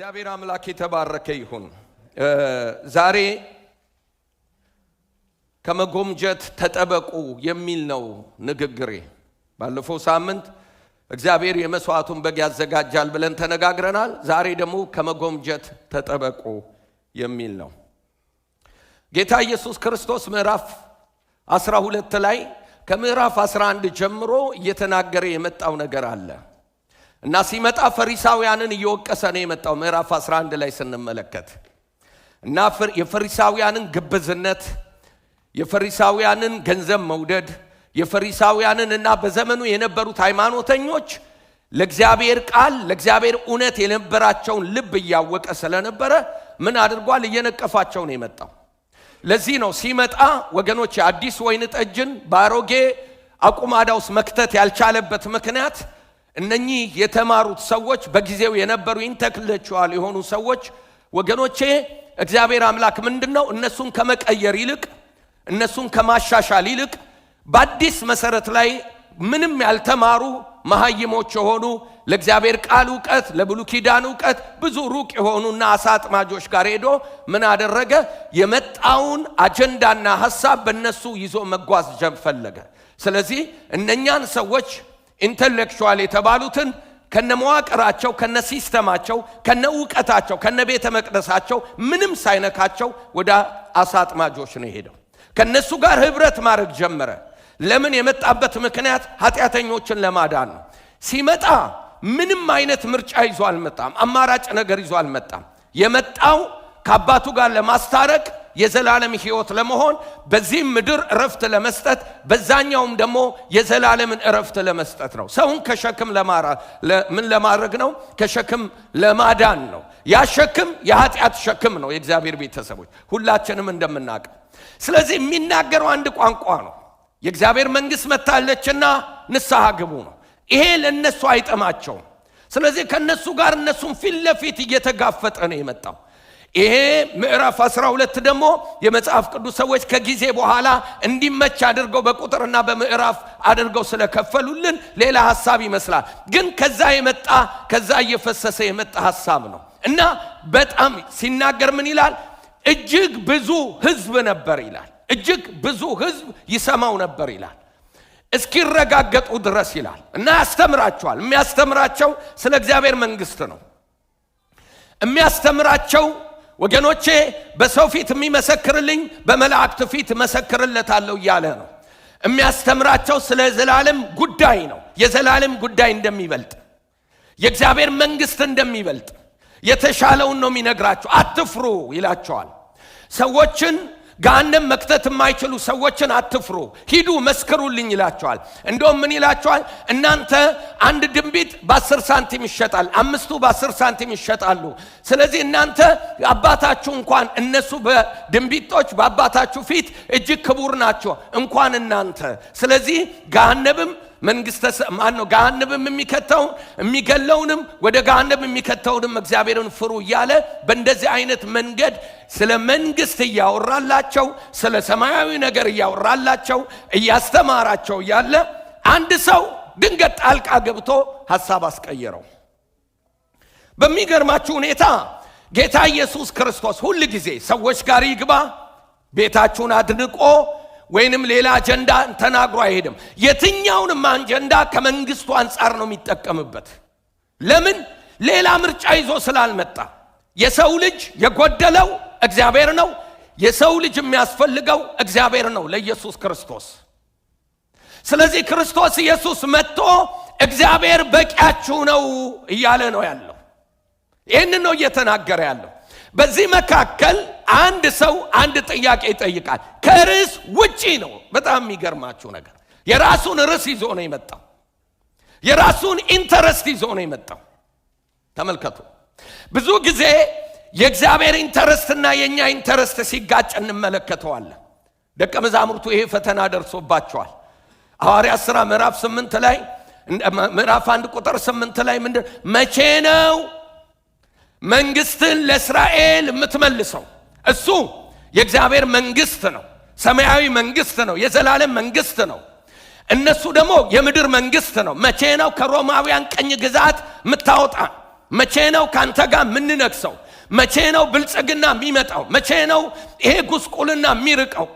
እግዚአብሔር አምላክ የተባረከ ይሁን። ዛሬ ከመጎምጀት ተጠበቁ የሚል ነው ንግግሬ። ባለፈው ሳምንት እግዚአብሔር የመስዋዕቱን በግ ያዘጋጃል ብለን ተነጋግረናል። ዛሬ ደግሞ ከመጎምጀት ተጠበቁ የሚል ነው። ጌታ ኢየሱስ ክርስቶስ ምዕራፍ 12 ላይ ከምዕራፍ 11 ጀምሮ እየተናገረ የመጣው ነገር አለ እና ሲመጣ ፈሪሳውያንን እየወቀሰ ነው የመጣው። ምዕራፍ 11 ላይ ስንመለከት እና የፈሪሳውያንን ግብዝነት፣ የፈሪሳውያንን ገንዘብ መውደድ፣ የፈሪሳውያንን እና በዘመኑ የነበሩት ሃይማኖተኞች ለእግዚአብሔር ቃል ለእግዚአብሔር እውነት የነበራቸውን ልብ እያወቀ ስለነበረ ምን አድርጓል? እየነቀፋቸው ነው የመጣው። ለዚህ ነው ሲመጣ ወገኖች አዲስ ወይን ጠጅን ባሮጌ አቁማዳ ውስጥ መክተት ያልቻለበት ምክንያት እነኚህ የተማሩት ሰዎች በጊዜው የነበሩ ኢንተሌክቹዋል የሆኑ ሰዎች ወገኖቼ እግዚአብሔር አምላክ ምንድነው እነሱን ከመቀየር ይልቅ እነሱን ከማሻሻል ይልቅ በአዲስ መሰረት ላይ ምንም ያልተማሩ መሃይሞች የሆኑ ለእግዚአብሔር ቃል ዕውቀት ለብሉይ ኪዳን ዕውቀት ብዙ ሩቅ የሆኑና አሳጥማጆች ጋር ሄዶ ምን አደረገ? የመጣውን አጀንዳና ሐሳብ በእነሱ ይዞ መጓዝ ፈለገ። ስለዚህ እነኛን ሰዎች ኢንተሌክቹዋል የተባሉትን ከነመዋቅራቸው ከነሲስተማቸው ከነዕውቀታቸው ከነቤተ መቅደሳቸው ምንም ሳይነካቸው ወደ አሳጥማጆች ነው ሄደው ከነሱ ጋር ህብረት ማድረግ ጀመረ። ለምን? የመጣበት ምክንያት ኃጢአተኞችን ለማዳን ነው። ሲመጣ ምንም አይነት ምርጫ ይዞ አልመጣም። አማራጭ ነገር ይዞ አልመጣም። የመጣው ከአባቱ ጋር ለማስታረቅ የዘላለም ሕይወት ለመሆን በዚህም ምድር እረፍት ለመስጠት በዛኛውም ደግሞ የዘላለምን እረፍት ለመስጠት ነው። ሰውን ከሸክም ምን ለማድረግ ነው? ከሸክም ለማዳን ነው። ያ ሸክም የኃጢአት ሸክም ነው። የእግዚአብሔር ቤተሰቦች ሁላችንም እንደምናውቀው። ስለዚህ የሚናገረው አንድ ቋንቋ ነው። የእግዚአብሔር መንግስት መጣለችና ንስሐ ግቡ ነው። ይሄ ለነሱ አይጠማቸውም። ስለዚህ ከነሱ ጋር እነሱን ፊት ለፊት እየተጋፈጠ ነው የመጣው። ይሄ ምዕራፍ 12 ደግሞ የመጽሐፍ ቅዱስ ሰዎች ከጊዜ በኋላ እንዲመች አድርገው በቁጥርና በምዕራፍ አድርገው ስለከፈሉልን ሌላ ሐሳብ ይመስላል። ግን ከዛ እየፈሰሰ የመጣ ሐሳብ ነው እና በጣም ሲናገር ምን ይላል? እጅግ ብዙ ህዝብ ነበር ይላል። እጅግ ብዙ ህዝብ ይሰማው ነበር ይላል እስኪረጋገጡ ድረስ ይላል እና ያስተምራቸዋል። የሚያስተምራቸው ስለ እግዚአብሔር መንግስት ነው የሚያስተምራቸው። ወገኖቼ በሰው ፊት የሚመሰክርልኝ በመላእክት ፊት መሰክርለታለሁ እያለ ነው የሚያስተምራቸው። ስለ ዘላለም ጉዳይ ነው። የዘላለም ጉዳይ እንደሚበልጥ፣ የእግዚአብሔር መንግስት እንደሚበልጥ የተሻለውን ነው የሚነግራቸው። አትፍሩ ይላቸዋል። ሰዎችን ገሃነም መክተት የማይችሉ ሰዎችን አትፍሩ፣ ሂዱ መስክሩልኝ ይላቸዋል። እንደውም ምን ይላቸዋል? እናንተ አንድ ድንቢጥ በ10 ሳንቲም ይሸጣል፣ 5ቱ በ10 ሳንቲም ይሸጣሉ። ስለዚህ እናንተ አባታችሁ እንኳን እነሱ በድንቢጦች በአባታችሁ ፊት እጅግ ክቡር ናቸው እንኳን እናንተ። ስለዚህ ገሃነምም ገሃነምም የሚከተውን የሚገለውንም ወደ ገሃነም የሚከተውንም እግዚአብሔርን ፍሩ እያለ በእንደዚህ አይነት መንገድ ስለ መንግስት እያወራላቸው ስለ ሰማያዊ ነገር እያወራላቸው እያስተማራቸው ያለ አንድ ሰው ድንገት ጣልቃ ገብቶ ሐሳብ አስቀየረው። በሚገርማችሁ ሁኔታ ጌታ ኢየሱስ ክርስቶስ ሁል ጊዜ ሰዎች ጋር ይግባ ቤታችሁን አድንቆ ወይንም ሌላ አጀንዳ ተናግሮ አይሄድም። የትኛውንም አጀንዳ ከመንግስቱ አንጻር ነው የሚጠቀምበት። ለምን? ሌላ ምርጫ ይዞ ስላልመጣ። የሰው ልጅ የጎደለው እግዚአብሔር ነው። የሰው ልጅ የሚያስፈልገው እግዚአብሔር ነው ለኢየሱስ ክርስቶስ። ስለዚህ ክርስቶስ ኢየሱስ መጥቶ እግዚአብሔር በቂያችሁ ነው እያለ ነው ያለው። ይህንን ነው እየተናገረ ያለው። በዚህ መካከል አንድ ሰው አንድ ጥያቄ ይጠይቃል። ከርዕስ ውጪ ነው። በጣም የሚገርማችሁ ነገር የራሱን ርዕስ ይዞ ነው የመጣው። የራሱን ኢንተረስት ይዞ ነው የመጣው። ተመልከቱ። ብዙ ጊዜ የእግዚአብሔር ኢንተረስትና የኛ ኢንተረስት ሲጋጭ እንመለከተዋለን። ደቀ መዛሙርቱ ይሄ ፈተና ደርሶባቸዋል። ሐዋርያት ሥራ ምዕራፍ 8 ላይ ምዕራፍ 1 ቁጥር 8 ላይ መቼ ነው መንግስትን ለእስራኤል የምትመልሰው? እሱ የእግዚአብሔር መንግስት ነው፣ ሰማያዊ መንግስት ነው፣ የዘላለም መንግስት ነው። እነሱ ደግሞ የምድር መንግስት ነው። መቼ ነው ከሮማውያን ቀኝ ግዛት የምታወጣ? መቼ ነው ካንተ ጋር ምንነክሰው? መቼ ነው ብልጽግና የሚመጣው? መቼ ነው ይሄ ጉስቁልና የሚርቀው?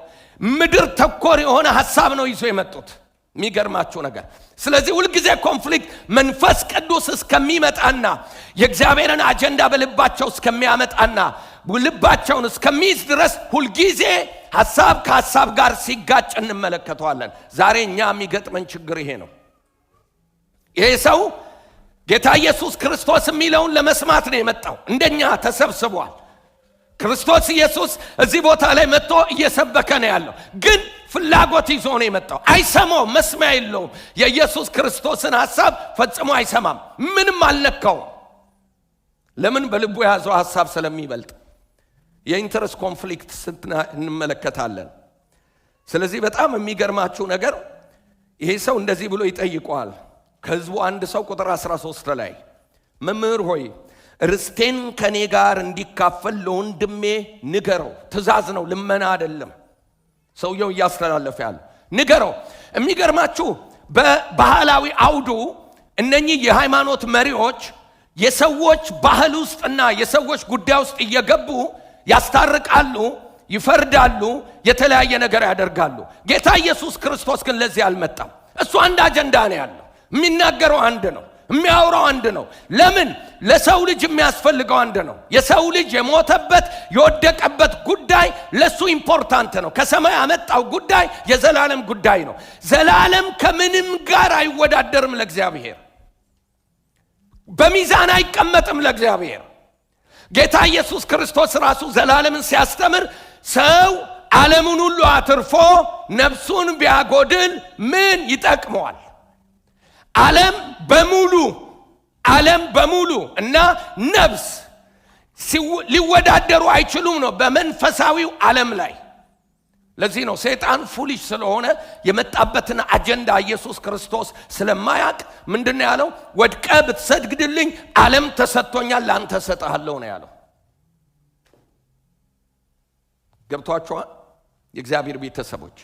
ምድር ተኮር የሆነ ሐሳብ ነው ይዞ የመጡት። የሚገርማችሁ ነገር ስለዚህ ሁሉ ጊዜ ኮንፍሊክት መንፈስ ቅዱስ እስከሚመጣና የእግዚአብሔርን አጀንዳ በልባቸው እስከሚያመጣና ልባቸውን እስከሚይዝ ድረስ ሁሉ ጊዜ ሐሳብ ከሐሳብ ጋር ሲጋጭ እንመለከተዋለን። ዛሬ እኛ የሚገጥመን ችግር ይሄ ነው። ይሄ ሰው ጌታ ኢየሱስ ክርስቶስ የሚለውን ለመስማት ነው የመጣው። እንደኛ ተሰብስቧል። ክርስቶስ ኢየሱስ እዚህ ቦታ ላይ መጥቶ እየሰበከ ነው ያለው፣ ግን ፍላጎት ይዞ ነው የመጣው። አይሰማው፣ መስሚያ የለውም። የኢየሱስ ክርስቶስን ሐሳብ ፈጽሞ አይሰማም። ምንም አልነካውም። ለምን? በልቡ የያዘው ሐሳብ ስለሚበልጥ። የኢንተረስት ኮንፍሊክት እንመለከታለን። ስለዚህ በጣም የሚገርማችሁ ነገር ይሄ ሰው እንደዚህ ብሎ ይጠይቀዋል። ከህዝቡ አንድ ሰው ቁጥር 13 ላይ መምህር ሆይ ርስቴን ከኔ ጋር እንዲካፈል ለወንድሜ ንገረው። ትእዛዝ ነው፣ ልመና አይደለም። ሰውየው እያስተላለፈ ያለ ንገረው። የሚገርማችሁ በባህላዊ አውዱ እነኚህ የሃይማኖት መሪዎች የሰዎች ባህል ውስጥና የሰዎች ጉዳይ ውስጥ እየገቡ ያስታርቃሉ፣ ይፈርዳሉ፣ የተለያየ ነገር ያደርጋሉ። ጌታ ኢየሱስ ክርስቶስ ግን ለዚህ አልመጣም። እሱ አንድ አጀንዳ ነው ያለው። የሚናገረው አንድ ነው፣ የሚያወራው አንድ ነው። ለምን? ለሰው ልጅ የሚያስፈልገው አንድ ነው። የሰው ልጅ የሞተበት የወደቀበት ጉዳይ ለሱ ኢምፖርታንት ነው። ከሰማይ ያመጣው ጉዳይ የዘላለም ጉዳይ ነው። ዘላለም ከምንም ጋር አይወዳደርም። ለእግዚአብሔር በሚዛን አይቀመጥም። ለእግዚአብሔር ጌታ ኢየሱስ ክርስቶስ ራሱ ዘላለምን ሲያስተምር ሰው ዓለሙን ሁሉ አትርፎ ነፍሱን ቢያጎድል ምን ይጠቅመዋል? ዓለም በሙሉ እና ነፍስ ሊወዳደሩ አይችሉም ነው በመንፈሳዊው ዓለም ላይ። ለዚህ ነው ሰይጣን ፉሊሽ ስለሆነ የመጣበትን አጀንዳ ኢየሱስ ክርስቶስ ስለማያቅ ምንድነው ያለው? ወድቀ ብትሰግድልኝ ዓለም ተሰጥቶኛል ላንተ ሰጣለሁ ነው ያለው። ገብቷችኋል? የእግዚአብሔር ቤተሰቦች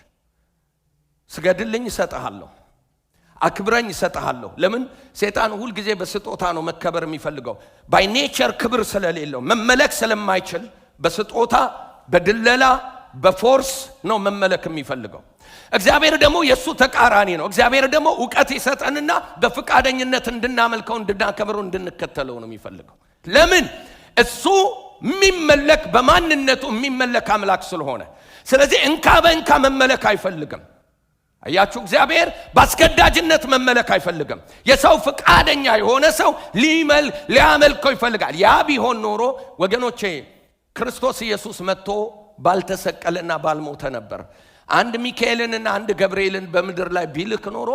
ስገድልኝ እሰጣለሁ፣ አክብረኝ እሰጣለሁ። ለምን? ሰይጣን ሁሉ ጊዜ በስጦታ ነው መከበር የሚፈልገው። ባይ ኔቸር ክብር ስለሌለው መመለክ ስለማይችል በስጦታ በድለላ በፎርስ ነው መመለክ የሚፈልገው። እግዚአብሔር ደግሞ የሱ ተቃራኒ ነው። እግዚአብሔር ደግሞ ዕውቀት ይሰጠንና በፍቃደኝነት እንድናመልከው እንድናከብረው እንድንከተለው ነው የሚፈልገው። ለምን? እሱ የሚመለክ በማንነቱ የሚመለክ አምላክ ስለሆነ። ስለዚህ እንካ በእንካ መመለክ አይፈልግም። አያችሁ፣ እግዚአብሔር ባስገዳጅነት መመለክ አይፈልግም። የሰው ፍቃደኛ የሆነ ሰው ሊያመልከው ይፈልጋል። ያ ቢሆን ኖሮ ወገኖቼ ክርስቶስ ኢየሱስ መጥቶ ባልተሰቀለና ባልሞተ ነበር። አንድ ሚካኤልንና አንድ ገብርኤልን በምድር ላይ ቢልክ ኖሮ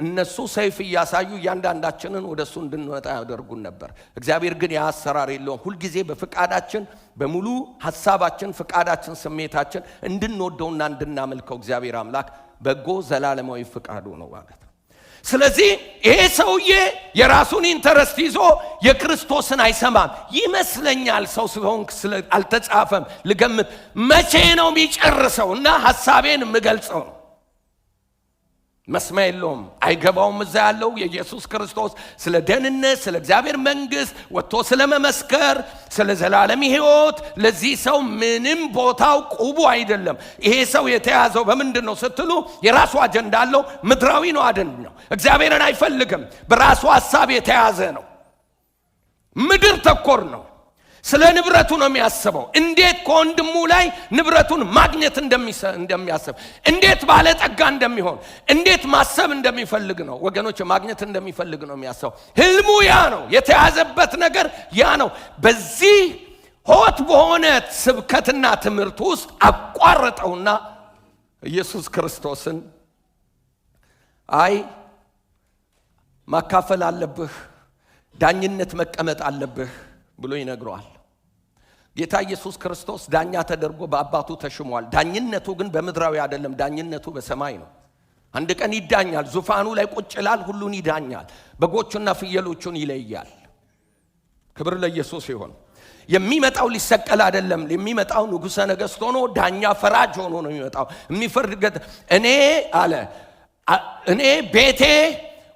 እነሱ ሰይፍ እያሳዩ እያንዳንዳችንን ወደሱ እንድንወጣ ያደርጉን ነበር። እግዚአብሔር ግን ያ አሰራር የለውም። ሁሉ ጊዜ በፍቃዳችን በሙሉ ሐሳባችን፣ ፍቃዳችን፣ ስሜታችን እንድንወደውና እንድናመልከው እግዚአብሔር አምላክ በጎ ዘላለማዊ ፍቃዱ ነው ማለት ነው። ስለዚህ ይሄ ሰውዬ የራሱን ኢንተረስት ይዞ የክርስቶስን አይሰማም ይመስለኛል። ሰው ስለሆንክ አልተጻፈም ልገምት መቼ ነው የሚጨርሰው እና ሐሳቤን የምገልጸው ነው። መስሚያ የለውም፣ አይገባውም። እዛ ያለው የኢየሱስ ክርስቶስ ስለ ደህንነት፣ ስለ እግዚአብሔር መንግስት ወጥቶ ስለ መመስከር፣ ስለ ዘላለም ሕይወት ለዚህ ሰው ምንም ቦታው ቁቡ አይደለም። ይሄ ሰው የተያዘው በምንድን ነው ስትሉ የራሱ አጀንዳ አለው። ምድራዊ ነው አይደለም። እግዚአብሔርን አይፈልግም። በራሱ ሐሳብ የተያዘ ነው። ምድር ተኮር ነው። ስለ ንብረቱ ነው የሚያስበው። እንዴት ከወንድሙ ላይ ንብረቱን ማግኘት እንደሚያስብ፣ እንዴት ባለጠጋ እንደሚሆን፣ እንዴት ማሰብ እንደሚፈልግ ነው ወገኖች፣ ማግኘት እንደሚፈልግ ነው የሚያስበው። ህልሙ ያ ነው። የተያዘበት ነገር ያ ነው። በዚህ ሆት በሆነ ስብከትና ትምህርት ውስጥ አቋረጠውና ኢየሱስ ክርስቶስን አይ ማካፈል አለብህ፣ ዳኝነት መቀመጥ አለብህ ብሎ ይነግረዋል። ጌታ ኢየሱስ ክርስቶስ ዳኛ ተደርጎ በአባቱ ተሽሟል። ዳኝነቱ ግን በምድራዊ አይደለም፣ ዳኝነቱ በሰማይ ነው። አንድ ቀን ይዳኛል። ዙፋኑ ላይ ቁጭ ይላል፣ ሁሉን ይዳኛል፣ በጎቹና ፍየሎቹን ይለያል። ክብር ለኢየሱስ ይሁን። የሚመጣው ሊሰቀል አይደለም። የሚመጣው ንጉሠ ነገሥት ሆኖ ዳኛ ፈራጅ ሆኖ ነው የሚመጣው። የሚፈርድ እኔ ቤቴ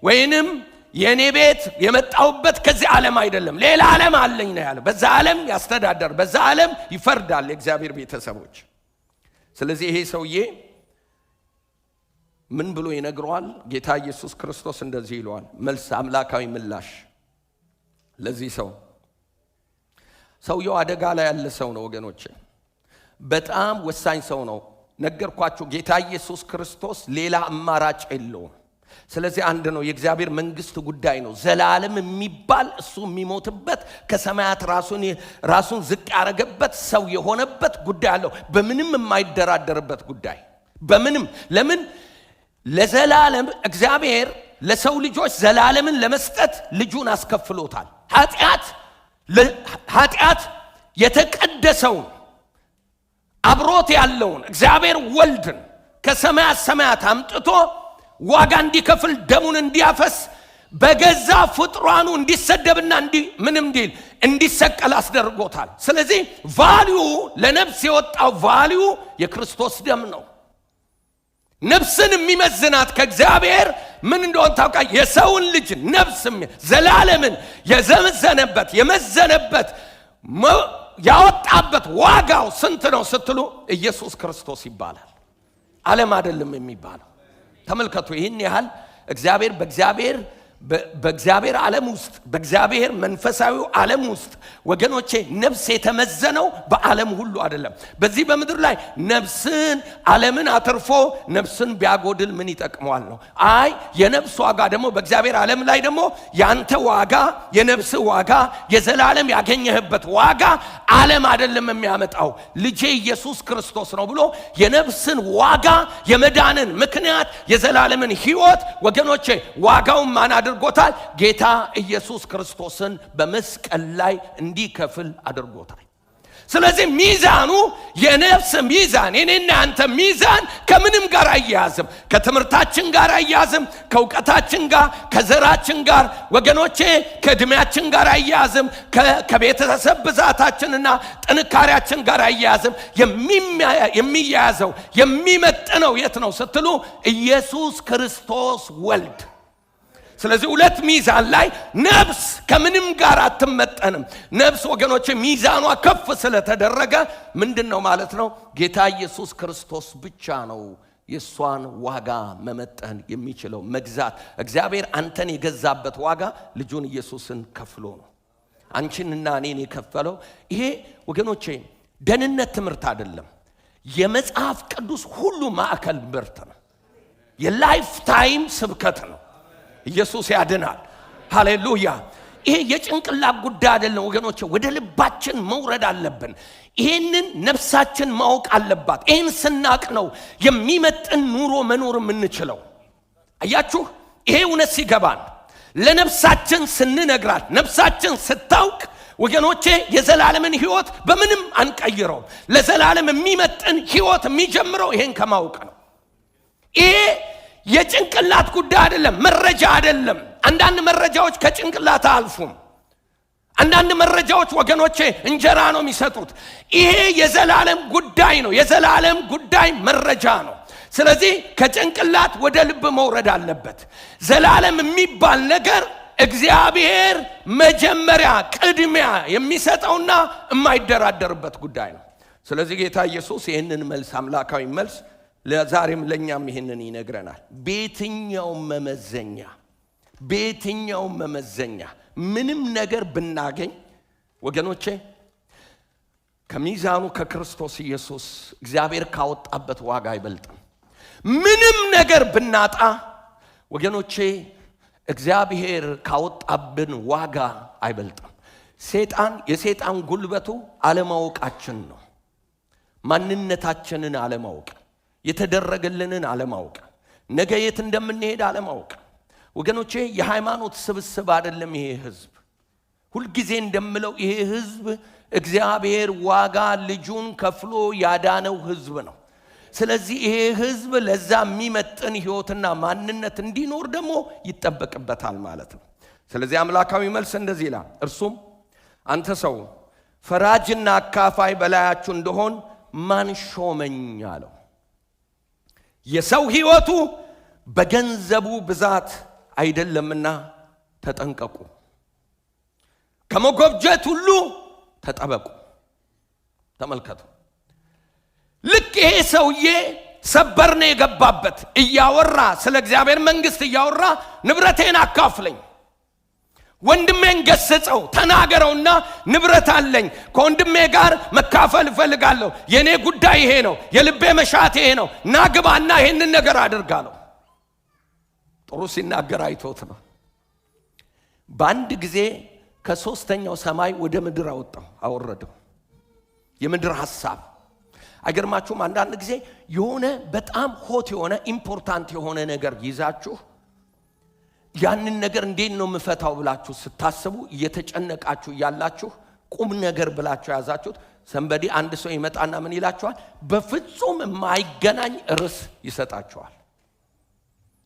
ወይንም የኔ ቤት የመጣውበት ከዚህ ዓለም አይደለም ሌላ ዓለም አለኝ ነው ያለው። በዛ ዓለም ያስተዳደር በዛ ዓለም ይፈርዳል የእግዚአብሔር ቤተሰቦች። ስለዚህ ይሄ ሰውዬ ምን ብሎ ይነግረዋል? ጌታ ኢየሱስ ክርስቶስ እንደዚህ ይለዋል። መልስ አምላካዊ ምላሽ ለዚህ ሰው። ሰውየው አደጋ ላይ ያለ ሰው ነው ወገኖቼ፣ በጣም ወሳኝ ሰው ነው። ነገርኳችሁ ጌታ ኢየሱስ ክርስቶስ ሌላ አማራጭ የለውም። ስለዚህ አንድ ነው፣ የእግዚአብሔር መንግስት ጉዳይ ነው። ዘላለም የሚባል እሱ የሚሞትበት ከሰማያት ራሱን ዝቅ ያረገበት ሰው የሆነበት ጉዳይ አለው። በምንም የማይደራደርበት ጉዳይ በምንም። ለምን ለዘላለም እግዚአብሔር ለሰው ልጆች ዘላለምን ለመስጠት ልጁን አስከፍሎታል። ኃጢአት የተቀደሰውን አብሮት ያለውን እግዚአብሔር ወልድን ከሰማያት ሰማያት አምጥቶ ዋጋ እንዲከፍል ደሙን እንዲያፈስ በገዛ ፍጥሯኑ እንዲሰደብና እንዲሰቀል አስደርጎታል። ስለዚህ ቫልዩ ለነፍስ የወጣው ቫልዩ የክርስቶስ ደም ነው። ነፍስን የሚመዝናት ከእግዚአብሔር ምን እንደሆነ ታውቃ? የሰውን ልጅ ነፍስ ዘላለምን የመዘነበት ያወጣበት ዋጋው ስንት ነው ስትሉ ኢየሱስ ክርስቶስ ይባላል። ዓለም አይደለም የሚባለው። ተመልከቱ፣ ይህን ያህል በእግዚአብሔር ዓለም ውስጥ በእግዚአብሔር መንፈሳዊ ዓለም ውስጥ ወገኖቼ ነፍስ የተመዘነው በዓለም ሁሉ አይደለም። በዚህ በምድር ላይ ዓለምን አትርፎ ነፍስን ቢያጎድል ምን ይጠቅመዋል ነው። አይ የነፍስ ዋጋ ደግሞ በእግዚአብሔር ዓለም ላይ ደግሞ ያንተ ዋጋ የነፍስ ዋጋ የዘላለም ያገኘህበት ዋጋ ዓለም አይደለም የሚያመጣው ልጄ ኢየሱስ ክርስቶስ ነው ብሎ የነፍስን ዋጋ የመዳንን ምክንያት የዘላለምን ሕይወት ወገኖቼ ዋጋውን ማን አድርጎታል? ጌታ ኢየሱስ ክርስቶስን በመስቀል ላይ እንዲከፍል አድርጎታል። ስለዚህ ሚዛኑ የነፍስ ሚዛን የኔና አንተ ሚዛን ከምንም ጋር አያያዝም። ከትምህርታችን ጋር አያያዝም፣ ከእውቀታችን ጋር ከዘራችን ጋር ወገኖቼ ከእድሜያችን ጋር አያያዝም፣ ከቤተሰብ ብዛታችንና ጥንካሬያችን ጋር አያያዝም። የሚያያዘው የሚመጥነው የት ነው ስትሉ ኢየሱስ ክርስቶስ ወልድ። ስለዚህ ሁለት ሚዛን ላይ ነፍስ ከምንም ጋር አትመጠንም። ነፍስ ወገኖች ሚዛኗ ከፍ ስለተደረገ ምንድነው ማለት ነው? ጌታ ኢየሱስ ክርስቶስ ብቻ ነው የሷን ዋጋ መመጠን የሚችለው መግዛት። እግዚአብሔር አንተን የገዛበት ዋጋ ልጁን ኢየሱስን ከፍሎ ነው አንቺንና እኔን የከፈለው። ይሄ ወገኖቼ ደህንነት ትምህርት አይደለም፣ የመጽሐፍ ቅዱስ ሁሉ ማዕከል ምርት ነው። የላይፍ ታይም ስብከት ነው። ኢየሱስ ያድናል። ሃሌሉያ። ይሄ የጭንቅላት ጉዳይ አይደለም ወገኖቼ፣ ወደ ልባችን መውረድ አለብን። ይሄንን ነፍሳችን ማወቅ አለባት። ይሄን ስናቅ ነው የሚመጥን ኑሮ መኖር የምንችለው። አያችሁ፣ ይሄ እውነት ሲገባን ለነፍሳችን ስንነግራት ነፍሳችን ስታውቅ ወገኖቼ የዘላለምን ሕይወት በምንም አንቀይረው። ለዘላለም የሚመጥን ሕይወት የሚጀምረው ይሄን ከማወቅ ነው። ይሄ የጭንቅላት ጉዳይ አይደለም፣ መረጃ አይደለም። አንዳንድ መረጃዎች ከጭንቅላት አልፉም። አንዳንድ መረጃዎች ወገኖቼ እንጀራ ነው የሚሰጡት። ይሄ የዘላለም ጉዳይ ነው። የዘላለም ጉዳይ መረጃ ነው። ስለዚህ ከጭንቅላት ወደ ልብ መውረድ አለበት። ዘላለም የሚባል ነገር እግዚአብሔር መጀመሪያ ቅድሚያ የሚሰጠውና የማይደራደርበት ጉዳይ ነው። ስለዚህ ጌታ ኢየሱስ ይህንን መልስ አምላካዊ መልስ ለዛሬም ለኛም ይሄንን ይነግረናል። በየትኛው መመዘኛ ምንም ነገር ብናገኝ ወገኖቼ ከሚዛኑ ከክርስቶስ ኢየሱስ እግዚአብሔር ካወጣበት ዋጋ አይበልጥም። ምንም ነገር ብናጣ ወገኖቼ እግዚአብሔር ካወጣብን ዋጋ አይበልጥም። የሰይጣን ጉልበቱ አለማወቃችን ነው። ማንነታችንን አለማወቅ፣ የተደረገልንን አለማወቅ፣ ነገ የት እንደምንሄድ አለማወቅ። ወገኖቼ የሃይማኖት ስብስብ አይደለም ይሄ ህዝብ። ሁልጊዜ እንደምለው ይሄ ህዝብ እግዚአብሔር ዋጋ ልጁን ከፍሎ ያዳነው ህዝብ ነው። ስለዚህ ይሄ ህዝብ ለዛ የሚመጥን ህይወትና ማንነት እንዲኖር ደግሞ ይጠበቅበታል ማለት ነው። ስለዚህ አምላካዊ መልስ እንደዚህ ይላል። እርሱም አንተ ሰው ፈራጅና አካፋይ በላያችሁ እንደሆን ማን ሾመኝ አለው። የሰው ህይወቱ በገንዘቡ ብዛት አይደለምና ተጠንቀቁ፣ ከመጎብጀት ሁሉ ተጠበቁ። ተመልከቱ። ልክ ይሄ ሰውዬ ሰበርነ የገባበት እያወራ ስለ እግዚአብሔር መንግስት እያወራ ንብረቴን አካፍለኝ፣ ወንድሜን ገስጸው ተናገረውና ንብረት አለኝ ከወንድሜ ጋር መካፈል እፈልጋለሁ፣ የኔ ጉዳይ ይሄ ነው፣ የልቤ መሻት ይሄ ነው፣ ናግባና ይሄንን ነገር አድርጋለሁ። ጥሩ ሲናገር አይቶት ነው። በአንድ ጊዜ ከሶስተኛው ሰማይ ወደ ምድር አወረደው። የምድር ሐሳብ አይገርማችሁም? አንዳንድ ጊዜ የሆነ በጣም ሆት የሆነ ኢምፖርታንት የሆነ ነገር ይዛችሁ ያንን ነገር እንዴት ነው መፈታው ብላችሁ ስታስቡ እየተጨነቃችሁ ያላችሁ ቁም ነገር ብላችሁ ያዛችሁት ሰንበዲ አንድ ሰው ይመጣና ምን ይላችኋል? በፍጹም የማይገናኝ ርዕስ ይሰጣችኋል።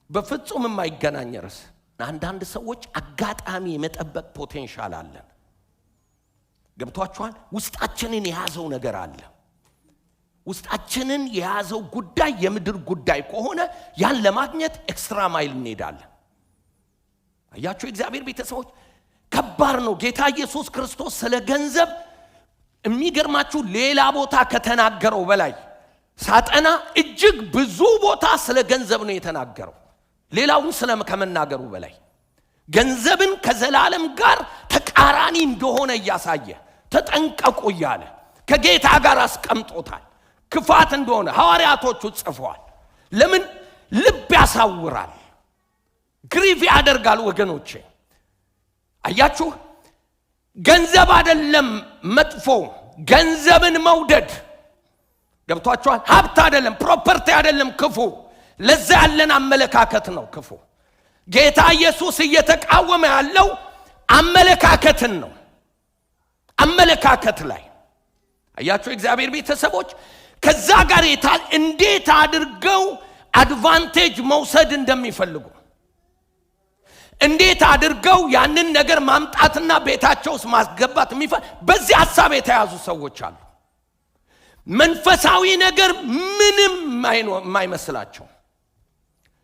በፍጹም የማይገናኝ ርዕስ። አንዳንድ ሰዎች አጋጣሚ የመጠበቅ ፖቴንሻል አለን። ገብቷችኋል? ውስጣችንን የያዘው ነገር አለ። ውስጣችንን የያዘው ጉዳይ የምድር ጉዳይ ከሆነ ያን ለማግኘት ኤክስትራ ማይል እንሄዳለን። አያችሁ እግዚአብሔር ቤተሰቦች ከባድ ነው። ጌታ ኢየሱስ ክርስቶስ ስለ ገንዘብ የሚገርማችሁ ሌላ ቦታ ከተናገረው በላይ ሳጠና እጅግ ብዙ ቦታ ስለ ገንዘብ ነው የተናገረው። ሌላውን ከመናገሩ በላይ ገንዘብን ከዘላለም ጋር ተቃራኒ እንደሆነ እያሳየ ተጠንቀቁ እያለ ከጌታ ጋር አስቀምጦታል። ክፋት እንደሆነ ሐዋርያቶቹ ጽፈዋል። ለምን ልብ ያሳውራል፣ ግሪቭ ያደርጋል። ወገኖቼ አያችሁ ገንዘብ አይደለም መጥፎ፣ ገንዘብን መውደድ ገብቷችኋል? ሀብት አይደለም፣ ፕሮፐርቲ አይደለም ክፉ፣ ለዛ ያለን አመለካከት ነው ክፉ። ጌታ ኢየሱስ እየተቃወመ ያለው አመለካከትን ነው። አመለካከት ላይ አያችሁ እግዚአብሔር ቤተሰቦች ከዛ ጋር እንዴት አድርገው አድቫንቴጅ መውሰድ እንደሚፈልጉ፣ እንዴት አድርገው ያንን ነገር ማምጣትና ቤታቸው ውስጥ ማስገባት በዚህ ሐሳብ የተያዙ ሰዎች አሉ። መንፈሳዊ ነገር ምንም የማይመስላቸው፣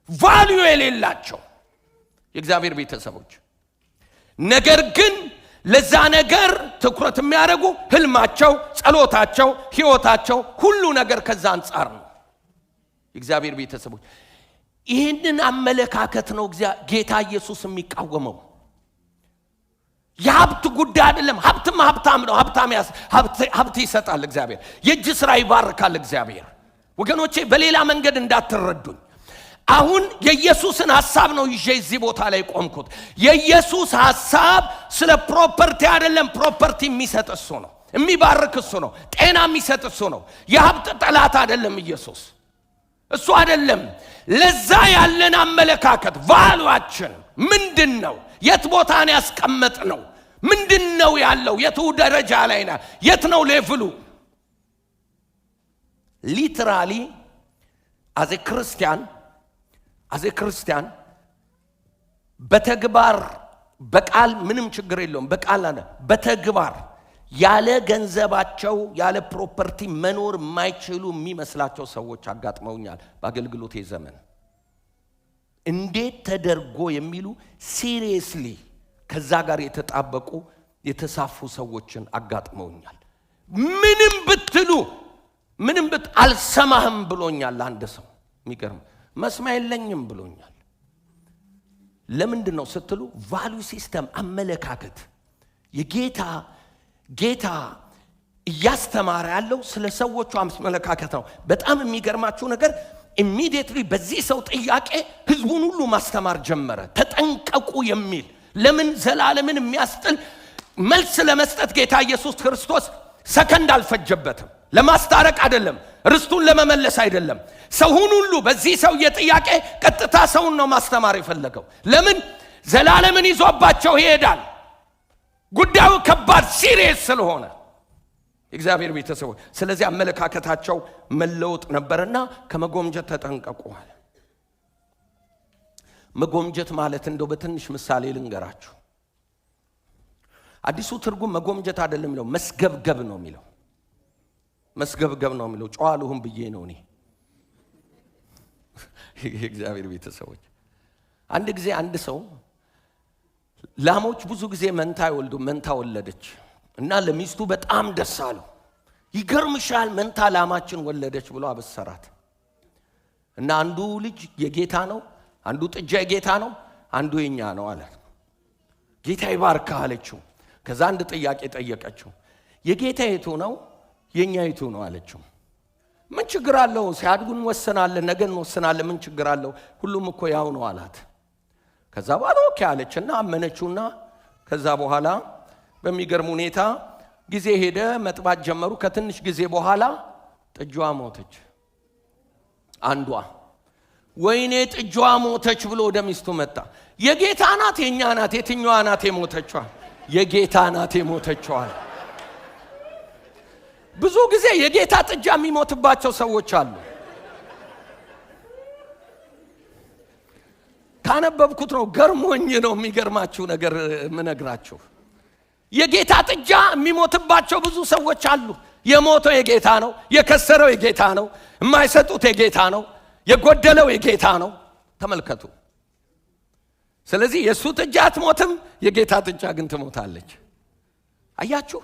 ቫልዩ የሌላቸው የእግዚአብሔር ቤተሰቦች፣ ነገር ግን ለዛ ነገር ትኩረት የሚያደርጉ ህልማቸው፣ ጸሎታቸው፣ ህይወታቸው ሁሉ ነገር ከዛ አንጻር ነው። የእግዚአብሔር ቤተሰቦች ይህንን አመለካከት ነው ጌታ ኢየሱስ የሚቃወመው። የሀብት ጉዳይ አይደለም። ሀብታም ነው። ሀብት ይሰጣል እግዚአብሔር። የእጅ ሥራ ይባርካል እግዚአብሔር። ወገኖቼ በሌላ መንገድ እንዳትረዱኝ። አሁን የኢየሱስን ሐሳብ ነው ይዤ እዚህ ቦታ ላይ ቆምኩት። የኢየሱስ ሐሳብ ስለ ፕሮፐርቲ አይደለም። ፕሮፐርቲ የሚሰጥ እሱ ነው፣ የሚባርክ እሱ ነው፣ ጤና የሚሰጥ እሱ ነው። የሀብት ጠላት አይደለም ኢየሱስ፣ እሱ አይደለም። ለዛ ያለን አመለካከት ቫልዩአችን ምንድነው? የት ቦታ ነው ያስቀመጥነው? ምንድነው ያለው? የቱ ደረጃ ላይ ነው? የት ነው ሌቭሉ? ሊትራሊ አዘ ክርስቲያን በተግባር በቃል ምንም ችግር የለውም። በቃል አለ በተግባር ያለ ገንዘባቸው ያለ ፕሮፐርቲ መኖር የማይችሉ የሚመስላቸው ሰዎች አጋጥመውኛል በአገልግሎቴ ዘመን። እንዴት ተደርጎ የሚሉ ሲሪየስሊ ከዛ ጋር የተጣበቁ የተሳፉ ሰዎችን አጋጥመውኛል። ምንም አልሰማህም ብሎኛል አንድ ሰው። የሚገርም መስማ የለኝም ብሎኛል። ለምንድን ነው ስትሉ ቫልዩ ሲስተም አመለካከት ጌታ እያስተማረ ያለው ስለ ሰዎቹ አመለካከት ነው። በጣም የሚገርማችሁ ነገር ኢሚዲየትሊ በዚህ ሰው ጥያቄ ህዝቡን ሁሉ ማስተማር ጀመረ። ተጠንቀቁ የሚል ለምን ዘላለምን የሚያስጥል መልስ ለመስጠት ጌታ ኢየሱስ ክርስቶስ ሰከንድ አልፈጀበትም። ለማስታረቅ አይደለም፣ ርስቱን ለመመለስ አይደለም። ሰውን ሁሉ በዚህ ሰው የጥያቄ ቀጥታ ሰውን ነው ማስተማር የፈለገው። ለምን ዘላለምን ይዞባቸው ይሄዳል። ጉዳዩ ከባድ ሲሪየስ ስለሆነ እግዚአብሔር ቤተሰቦች፣ ስለዚህ አመለካከታቸው መለወጥ ነበርና ከመጎምጀት ተጠንቀቁ አለ። መጎምጀት ማለት እንደው በትንሽ ምሳሌ ልንገራችሁ። አዲሱ ትርጉም መጎምጀት አይደለም የሚለው መስገብገብ ነው የሚለው። መስገብገብ ነው የሚለው። ጨዋሉሁም ብዬ ነው እኔ። የእግዚአብሔር ቤተሰቦች አንድ ጊዜ አንድ ሰው ላሞች ብዙ ጊዜ መንታ ይወልዱ። መንታ ወለደች እና ለሚስቱ በጣም ደስ አለው። ይገርምሻል መንታ ላማችን ወለደች ብሎ አበሰራት። እና አንዱ ልጅ የጌታ ነው፣ አንዱ ጥጃ የጌታ ነው፣ አንዱ የኛ ነው አለ። ጌታ ይባርክ አለችው። ከዛ አንድ ጥያቄ ጠየቀችው። የጌታ የቱ ነው የኛ የቱ ነው አለችው። ምን ችግር አለው? ሲያድጉ እንወስናለን፣ ነገ እንወስናለን፣ ምን ችግር አለው? ሁሉም እኮ ያው ነው አላት። ከዛ በኋላ ኦኬ አለችና አመነችውና ከዛ በኋላ በሚገርም ሁኔታ ጊዜ ሄደ፣ መጥባት ጀመሩ። ከትንሽ ጊዜ በኋላ ጥጃዋ ሞተች። አንዷ ወይኔ ጥጃዋ ሞተች ብሎ ወደ ሚስቱ መጣ። የጌታ ናት የኛ ናት? የትኛዋ ናት የሞተችዋ? የጌታ ናት የሞተችዋ። ብዙ ጊዜ የጌታ ጥጃ የሚሞትባቸው ሰዎች አሉ። ካነበብኩት ነው ገርሞኝ ነው። የሚገርማችሁ ነገር ምነግራችሁ የጌታ ጥጃ የሚሞትባቸው ብዙ ሰዎች አሉ። የሞተው የጌታ ነው፣ የከሰረው የጌታ ነው፣ የማይሰጡት የጌታ ነው፣ የጎደለው የጌታ ነው። ተመልከቱ። ስለዚህ የሱ ጥጃ አትሞትም፣ የጌታ ጥጃ ግን ትሞታለች። አያችሁ፣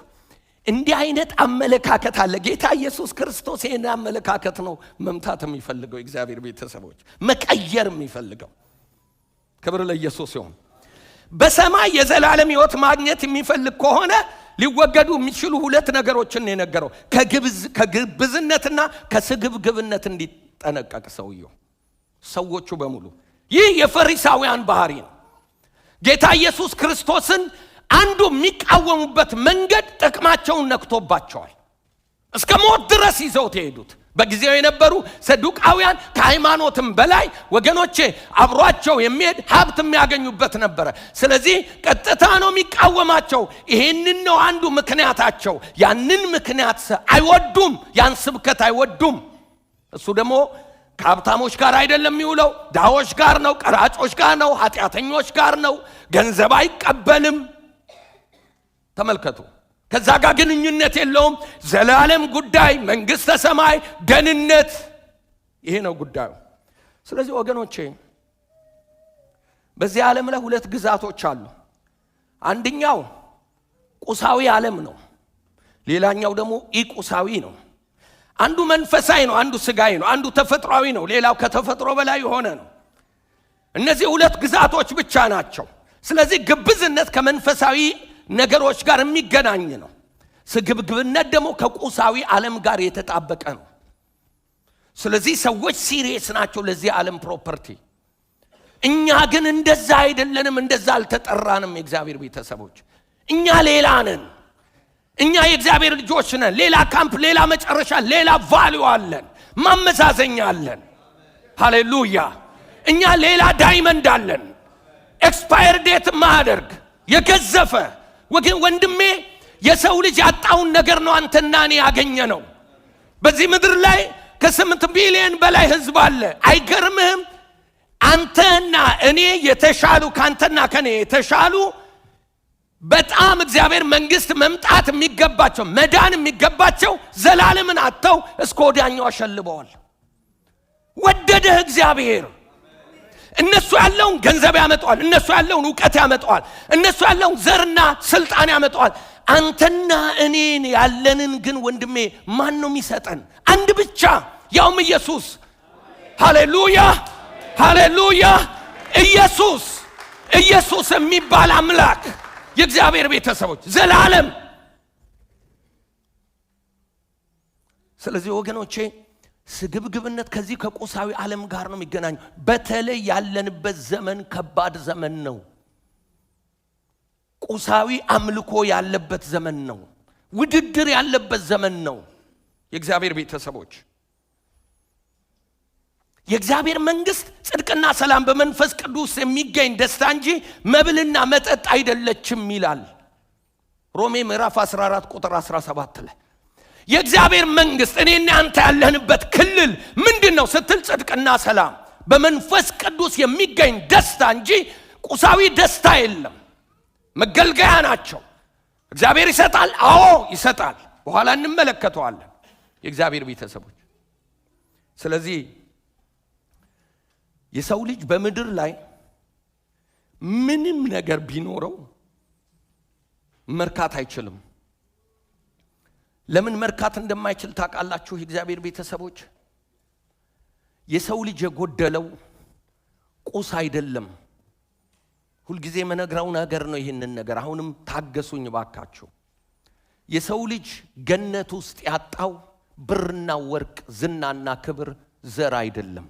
እንዲህ አይነት አመለካከት አለ። ጌታ ኢየሱስ ክርስቶስ ይሄን አመለካከት ነው መምታት የሚፈልገው። እግዚአብሔር ቤተሰቦች መቀየር የሚፈልገው። ክብር ለኢየሱስ ይሁን። በሰማይ የዘላለም ሕይወት ማግኘት የሚፈልግ ከሆነ ሊወገዱ የሚችሉ ሁለት ነገሮችን ነው የነገረው። ከግብዝነትና ከስግብግብነት እንዲጠነቀቅ ሰዎቹ በሙሉ። ይህ የፈሪሳውያን ባህሪ ነው። ጌታ ኢየሱስ ክርስቶስን አንዱ የሚቃወሙበት መንገድ ጥቅማቸውን ነክቶባቸዋል። እስከ ሞት ድረስ ይዘውት የሄዱት በጊዜው የነበሩ ሰዱቃውያን ከሃይማኖትም በላይ ወገኖቼ አብሯቸው የሚሄድ ሀብት የሚያገኙበት ነበረ። ስለዚህ ቀጥታ ነው የሚቃወማቸው። ይሄንን ነው አንዱ ምክንያታቸው። ያንን ምክንያት አይወዱም፣ ያን ስብከት አይወዱም። እሱ ደግሞ ከሀብታሞች ጋር አይደለም የሚውለው፣ ድሆች ጋር ነው፣ ቀራጮች ጋር ነው፣ ኃጢአተኞች ጋር ነው። ገንዘብ አይቀበልም። ተመልከቱ። ከዛ ጋር ግንኙነት የለውም። ዘላለም ጉዳይ፣ መንግስተ ሰማይ፣ ደህንነት፣ ይሄ ነው ጉዳዩ። ስለዚህ ወገኖቼ በዚህ ዓለም ላይ ሁለት ግዛቶች አሉ። አንደኛው ቁሳዊ ዓለም ነው፣ ሌላኛው ደግሞ ኢቁሳዊ ነው። አንዱ መንፈሳዊ ነው፣ አንዱ ስጋዊ ነው። አንዱ ተፈጥሯዊ ነው፣ ሌላው ከተፈጥሮ በላይ የሆነ ነው። እነዚህ ሁለት ግዛቶች ብቻ ናቸው። ስለዚህ ግብዝነት ከመንፈሳዊ ነገሮች ጋር የሚገናኝ ነው። ስግብግብነት ደግሞ ከቁሳዊ ዓለም ጋር የተጣበቀ ነው። ስለዚህ ሰዎች ሲሪየስ ናቸው ለዚህ ዓለም ፕሮፐርቲ። እኛ ግን እንደዛ አይደለንም፣ እንደዛ አልተጠራንም። የእግዚአብሔር ቤተሰቦች እኛ ሌላ ነን። እኛ የእግዚአብሔር ልጆች ነን። ሌላ ካምፕ፣ ሌላ መጨረሻ፣ ሌላ ቫልዩ አለን፣ ማመዛዘኛ አለን። ሃሌሉያ። እኛ ሌላ ዳይመንድ አለን፣ ኤክስፓየር ዴት ማያደርግ የገዘፈ ወንድሜ። የሰው ልጅ ያጣውን ነገር ነው አንተና እኔ ያገኘ ነው። በዚህ ምድር ላይ ከ8 ቢሊዮን በላይ ህዝብ አለ። አይገርምህም? አንተና እኔ የተሻሉ፣ ካንተና ከኔ የተሻሉ በጣም እግዚአብሔር መንግስት መምጣት የሚገባቸው፣ መዳን የሚገባቸው ዘላለምን አጥተው እስከ ወዲያኛው አሸልበዋል። ወደደህ እግዚአብሔር። እነሱ ያለውን ገንዘብ ያመጣዋል፣ እነሱ ያለውን ዕውቀት ያመጣዋል፣ እነሱ ያለውን ዘርና ስልጣን ያመጣዋል። አንተና እኔን ያለንን ግን ወንድሜ ማን ነው የሚሰጠን? አንድ ብቻ፣ ያውም ኢየሱስ። ሃሌሉያ ሃሌሉያ። ኢየሱስ የሚባል አምላክ፣ የእግዚአብሔር ቤተሰቦች ዘላለም። ስለዚህ ወገኖቼ ስግብግብነት ከዚህ ከቁሳዊ ዓለም ጋር ነው የሚገናኘው። በተለይ ያለንበት ዘመን ከባድ ዘመን ነው። ቁሳዊ አምልኮ ያለበት ዘመን ነው። ውድድር ያለበት ዘመን ነው። የእግዚአብሔር ቤተሰቦች የእግዚአብሔር መንግስት ጽድቅና ሰላም በመንፈስ ቅዱስ የሚገኝ ደስታ እንጂ መብልና መጠጥ አይደለችም ይላል ሮሜ ምዕራፍ 14 ቁጥር 17 ላይ። የእግዚአብሔር መንግስት እኔና አንተ ያለንበት ክልል ምንድነው ስትል ጽድቅና ሰላም በመንፈስ ቅዱስ የሚገኝ ደስታ እንጂ ቁሳዊ ደስታ የለም። መገልገያ ናቸው። እግዚአብሔር ይሰጣል፣ አዎ ይሰጣል። በኋላ እንመለከተዋለን የእግዚአብሔር ቤተሰቦች። ስለዚህ የሰው ልጅ በምድር ላይ ምንም ነገር ቢኖረው መርካት አይችልም። ለምን መርካት እንደማይችል ታውቃላችሁ? የእግዚአብሔር ቤተሰቦች የሰው ልጅ የጎደለው ቁስ አይደለም። ሁልጊዜ መነግራው ነገር ነው ይሄንን ነገር። አሁንም ታገሱኝ ባካችሁ። የሰው ልጅ ገነት ውስጥ ያጣው ብርና ወርቅ ዝናና ክብር ዘር አይደለም።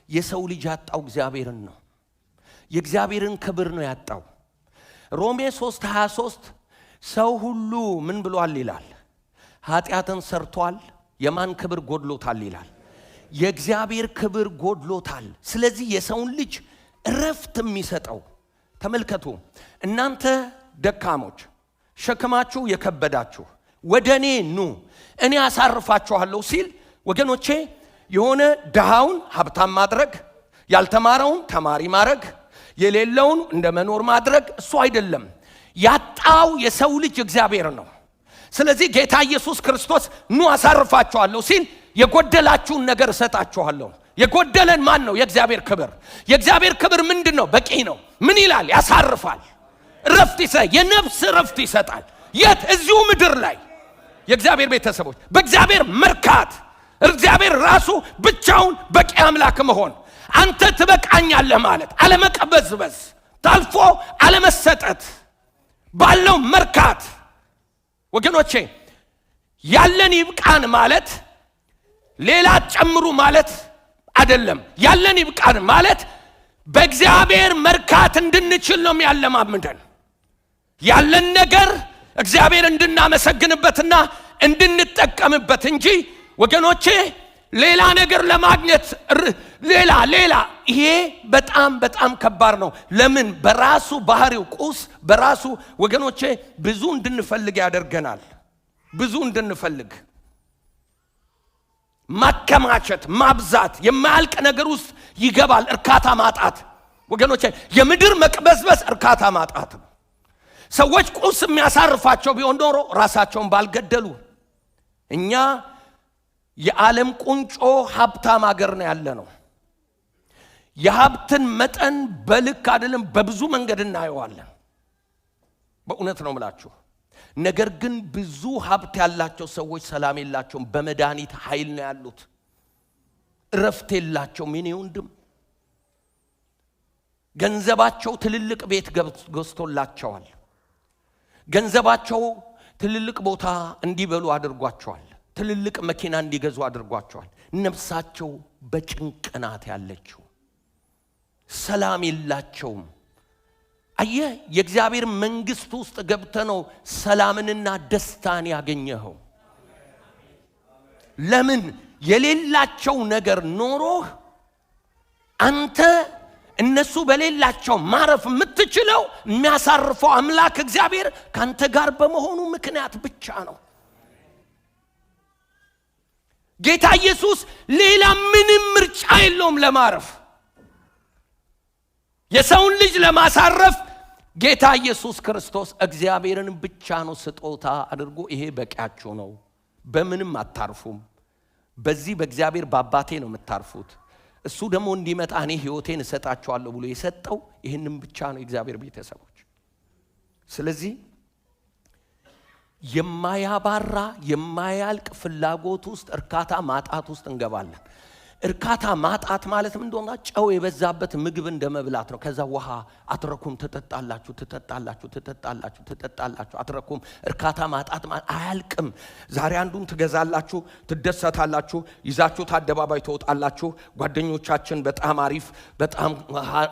የሰው ልጅ ያጣው እግዚአብሔርን ነው። የእግዚአብሔርን ክብር ነው ያጣው። ሮሜ 3:23 ሰው ሁሉ ምን ብሏል ይላል? ኃጢአትን ሰርቷል፣ የማን ክብር ጎድሎታል ይላል? የእግዚአብሔር ክብር ጎድሎታል። ስለዚህ የሰውን ልጅ እረፍት የሚሰጠው ተመልከቱ። እናንተ ደካሞች ሸክማችሁ የከበዳችሁ ወደኔ ኑ እኔ አሳርፋችኋለሁ ሲል ወገኖቼ የሆነ ድሃውን ሀብታም ማድረግ፣ ያልተማረውን ተማሪ ማድረግ፣ የሌለውን እንደ መኖር ማድረግ እሱ አይደለም። ያጣው የሰው ልጅ እግዚአብሔር ነው። ስለዚህ ጌታ ኢየሱስ ክርስቶስ ኑ አሳርፋችኋለሁ ሲል የጎደላችሁን ነገር እሰጣችኋለሁ። የጎደለን ማን ነው? የእግዚአብሔር ክብር። የእግዚአብሔር ክብር ምንድነው? በቂ ነው። ምን ይላል? ያሳርፋል፣ ረፍት ይሰጣል፣ የነፍስ ረፍት ይሰጣል። የት? እዚሁ ምድር ላይ። የእግዚአብሔር ቤተሰቦች በእግዚአብሔር መርካት፣ እግዚአብሔር ራሱ ብቻውን በቂ አምላክ መሆን፣ አንተ ትበቃኛለህ ማለት፣ አለመቀበዝበዝ፣ ታልፎ አለመሰጠት፣ ባለው መርካት። ወገኖቼ ያለን ይብቃን ማለት ሌላ ጨምሩ ማለት አይደለም። ያለን ይብቃን ማለት በእግዚአብሔር መርካት እንድንችል ነው የሚያለማምደን። ያለን ነገር እግዚአብሔር እንድናመሰግንበትና እንድንጠቀምበት እንጂ ወገኖቼ ሌላ ነገር ለማግኘት ሌላ ይሄ በጣም ከባድ ነው። ለምን? በራሱ ባህሪው ቁስ በራሱ ወገኖቼ ብዙ እንድንፈልግ ያደርገናል። ብዙ እንድንፈልግ ማከማቸት፣ ማብዛት፣ የማያልቅ ነገር ውስጥ ይገባል። እርካታ ማጣት ወገኖቼ፣ የምድር መቅበዝበዝ እርካታ ማጣት ነው። ሰዎች ቁስ የሚያሳርፋቸው ቢሆን ኖሮ ራሳቸውን ባልገደሉ። እኛ የዓለም ቁንጮ ሀብታም ሀገር ነው ያለ ነው። የሀብትን መጠን በልክ አይደለም፣ በብዙ መንገድ እናየዋለን። በእውነት ነው የምላችሁ። ነገር ግን ብዙ ሀብት ያላቸው ሰዎች ሰላም የላቸውም። በመድኃኒት ኃይል ነው ያሉት። እረፍት የላቸውም። የኔ ወንድም ገንዘባቸው ትልልቅ ቤት ገዝቶላቸዋል። ገንዘባቸው ትልልቅ ቦታ እንዲበሉ አድርጓቸዋል። ትልልቅ መኪና እንዲገዙ አድርጓቸዋል። ነፍሳቸው በጭንቅናት ያለችው፣ ሰላም የላቸውም። አየህ፣ የእግዚአብሔር መንግስት ውስጥ ገብተነው ሰላምንና ደስታን ያገኘኸው። ለምን? የሌላቸው ነገር ኖሮህ አንተ እነሱ በሌላቸው ማረፍ የምትችለው የሚያሳርፈው አምላክ እግዚአብሔር ካንተ ጋር በመሆኑ ምክንያት ብቻ ነው። ጌታ ኢየሱስ ሌላ ምንም ምርጫ የለውም ለማረፍ። የሰውን ልጅ ለማሳረፍ ጌታ ኢየሱስ ክርስቶስ እግዚአብሔርን ብቻ ነው ስጦታ አድርጎ ይሄ በቂያችሁ ነው፣ በምንም አታርፉም፣ በዚህ በእግዚአብሔር በአባቴ ነው የምታርፉት፣ እሱ ደግሞ እንዲመጣ እኔ ሕይወቴን እሰጣችኋለሁ ብሎ የሰጠው ይህንን ብቻ ነው። የእግዚአብሔር ቤተሰቦች ስለዚህ የማያባራ የማያልቅ ፍላጎት ውስጥ እርካታ ማጣት ውስጥ እንገባለን። እርካታ ማጣት ማለት ምን እንደሆነ ጨው የበዛበት ምግብ እንደመብላት ነው። ከዛ ውሃ አትረኩም፣ ትጠጣላችሁ አትረኩም። እርካታ ማጣት ማለት አያልቅም። ዛሬ አንዱን ትገዛላችሁ፣ ትደሰታላችሁ፣ ይዛችሁት አደባባይ ትወጣላችሁ። ጓደኞቻችን በጣም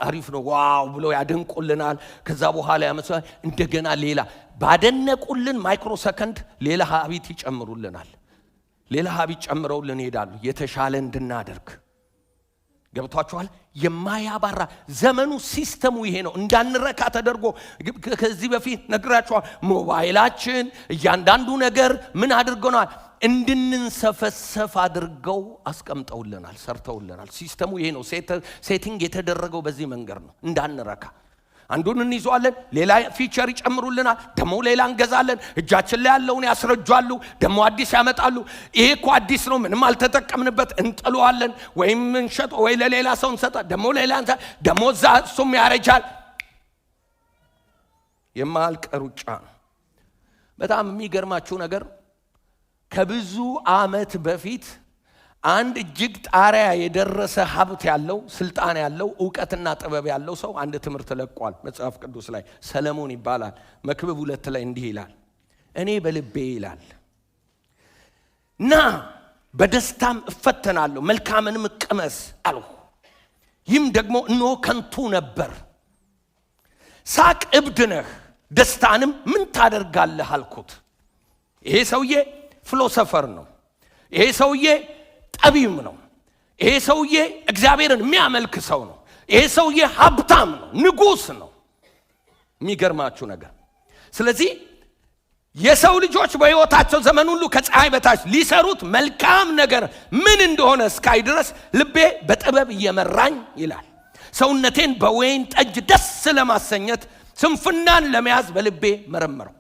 አሪፍ ነው ዋው ብለው ያደንቁልናል። ከዛ በኋላ ያመጣ እንደገና ሌላ ባደነቁልን ማይክሮ ሰከንድ ሌላ ሀቢት ይጨምሩልናል። ሌላ ሀቢት ጨምረውልን ይሄዳሉ የተሻለ እንድናደርግ። ገብቷችኋል? የማያባራ ዘመኑ ሲስተሙ ይሄ ነው። እንዳንረካ ተደርጎ ከዚህ በፊት ነግራችኋል። ሞባይላችን እያንዳንዱ ነገር ምን አድርገናል? እንድንሰፈሰፍ አድርገው አስቀምጠውልናል፣ ሰርተውልናል። ሲስተሙ ይሄ ነው። ሴቲንግ የተደረገው በዚህ መንገድ ነው። እንዳንረካ አንዱን እንይዟለን፣ ሌላ ፊቸር ይጨምሩልናል፣ ደሞ ሌላ እንገዛለን። እጃችን ላይ ያለውን ያስረጃሉ፣ ደሞ አዲስ ያመጣሉ። ይሄ እኮ አዲስ ነው ምንም አልተጠቀምንበት፣ እንጥለዋለን፣ ወይም እንሸጥ ወይ ለሌላ ሰው እንሰጣ፣ ደሞ ሌላ ደሞ እሱም ያረጃል። የማያልቅ ሩጫ ነው። በጣም የሚገርማችሁ ነገር ከብዙ ዓመት በፊት አንድ እጅግ ጣሪያ የደረሰ ሀብት ያለው ስልጣን ያለው ዕውቀትና ጥበብ ያለው ሰው አንድ ትምህርት ለቋል መጽሐፍ ቅዱስ ላይ። ሰለሞን ይባላል። መክብብ 2 ላይ እንዲህ ይላል፣ እኔ በልቤ ይላል ና በደስታም እፈተናለሁ መልካምንም እቀመስ አልሁ፣ ይህም ደግሞ እነሆ ከንቱ ነበር። ሳቅ እብድ ነህ፣ ደስታንም ምን ታደርጋለህ አልኩት። ይሄ ሰውዬ ፊሎሶፈር ነው። ይሄ ሰውዬ ጠቢም ነው። ይሄ ሰውዬ እግዚአብሔርን የሚያመልክ ሰው ነው። ይሄ ሰውዬ ሀብታም ነው፣ ንጉሥ ነው። የሚገርማችሁ ነገር ስለዚህ የሰው ልጆች በሕይወታቸው ዘመን ሁሉ ከፀሐይ በታች ሊሰሩት መልካም ነገር ምን እንደሆነ እስካይ ድረስ ልቤ በጥበብ እየመራኝ ይላል። ሰውነቴን በወይን ጠጅ ደስ ለማሰኘት ስንፍናን ለመያዝ በልቤ መረመርኩ።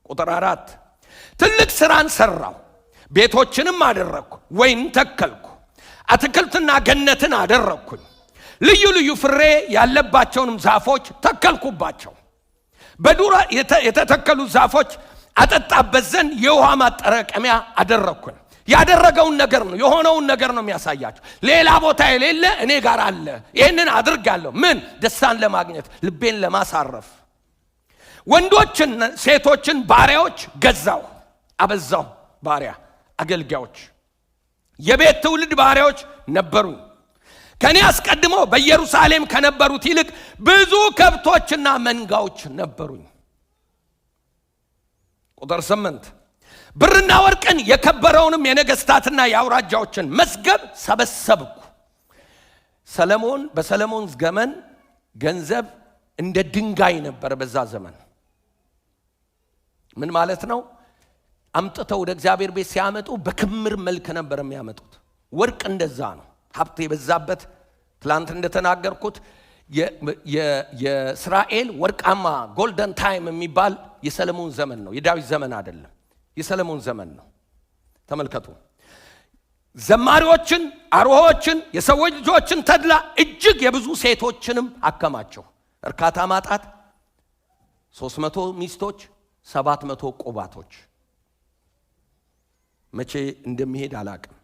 ቁጥር 4 ትልቅ ሥራን ሠራሁ፣ ቤቶችንም አደረግኩ፣ ወይን ተከልኩ፣ አትክልትና ገነትን አደረግኩኝ፣ ልዩ ልዩ ፍሬ ያለባቸውንም ዛፎች ተከልኩባቸው። በዱር የተተከሉት ዛፎች አጠጣበት ዘንድ የውሃ ማጠራቀሚያ አደረግኩኝ። ያደረገውን ነገር ነው የሆነውን ነገር ነው የሚያሳያቸው። ሌላ ቦታ የሌለ እኔ ጋር አለ። ይህንን አድርጋለሁ። ምን? ደስታን ለማግኘት ልቤን ለማሳረፍ። ወንዶችን ሴቶችን ባሪያዎች ገዛው፣ አበዛው። ባሪያ አገልጋዮች የቤት ትውልድ ባሪያዎች ነበሩኝ። ከኔ አስቀድሞ በኢየሩሳሌም ከነበሩት ይልቅ ብዙ ከብቶችና መንጋዎች ነበሩኝ። ቁጥር 8 ብርና ወርቅን የከበረውንም የነገስታትና የአውራጃዎችን መዝገብ ሰበሰብኩ። ሰለሞን በሰለሞን ዘመን ገንዘብ እንደ ድንጋይ ነበር። በዛ ዘመን ምን ማለት ነው? አምጥተው ወደ እግዚአብሔር ቤት ሲያመጡ በክምር መልክ ነበር የሚያመጡት። ወርቅ እንደዛ ነው፣ ሀብት የበዛበት። ትላንት እንደተናገርኩት የእስራኤል ወርቃማ ጎልደን ታይም የሚባል የሰለሞን ዘመን ነው፣ የዳዊት ዘመን አይደለም። የሰለሞን ዘመን ነው። ተመልከቱ። ዘማሪዎችን፣ አርሆችን፣ የሰዎች ልጆችን ተድላ እጅግ የብዙ ሴቶችንም አከማቸው። እርካታ ማጣት 300 ሚስቶች 700 ቁባቶች። መቼ እንደሚሄድ አላቅም።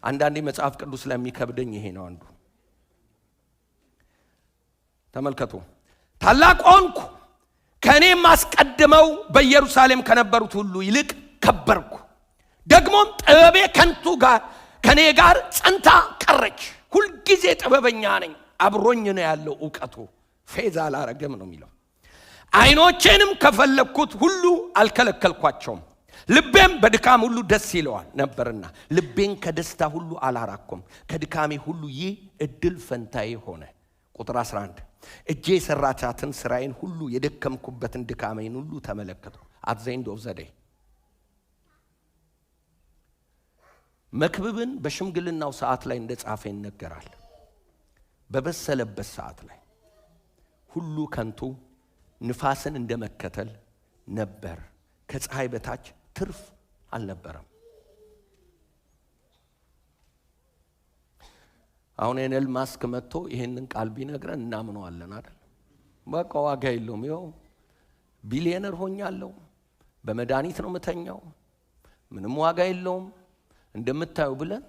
አንዳንዴ መጽሐፍ ቅዱስ ላይ የሚከብደኝ ይሄ ነው አንዱ። ተመልከቱ። ታላቅ ሆንኩ፣ ከእኔም አስቀድመው በኢየሩሳሌም ከነበሩት ሁሉ ይልቅ ከበርኩ። ደግሞም ጥበቤ ከኔ ጋር ጸንታ ቀረች። ሁልጊዜ ጥበበኛ ነኝ፣ አብሮኝ ነው ያለው ዕውቀቱ፣ ፌዝ አላረገም ነው የሚለው። ዓይኖቼንም ከፈለግኩት ሁሉ አልከለከልኳቸውም። ልቤም በድካም ሁሉ ደስ ይለዋል ነበርና ልቤን ከደስታ ሁሉ አላራኩም። ከድካሜ ሁሉ ይህ እድል ፈንታዬ ሆነ። ቁጥር 11 እጄ የሰራቻትን ስራዬን ሁሉ የደከምኩበትን ድካሜን ሁሉ ተመለከቱ። አት ዘ ኤንድ ኦፍ ዘ ዴይ መክብብን በሽምግልናው ሰዓት ላይ እንደ ጻፈ ይነገራል። በበሰለበት ሰዓት ላይ ሁሉ ከንቱ ንፋስን እንደመከተል ነበር፣ ከፀሐይ በታች ትርፍ አልነበረም። አሁን ኤለን ማስክ መጥቶ ይሄንን ቃል ቢነግረን እናምነዋለን አይደል? በቃ ዋጋ የለውም፣ ይኸው ቢሊየነር ሆኛለሁ፣ በመድኃኒት ነው የምተኛው፣ ምንም ዋጋ የለውም እንደምታዩ ብለን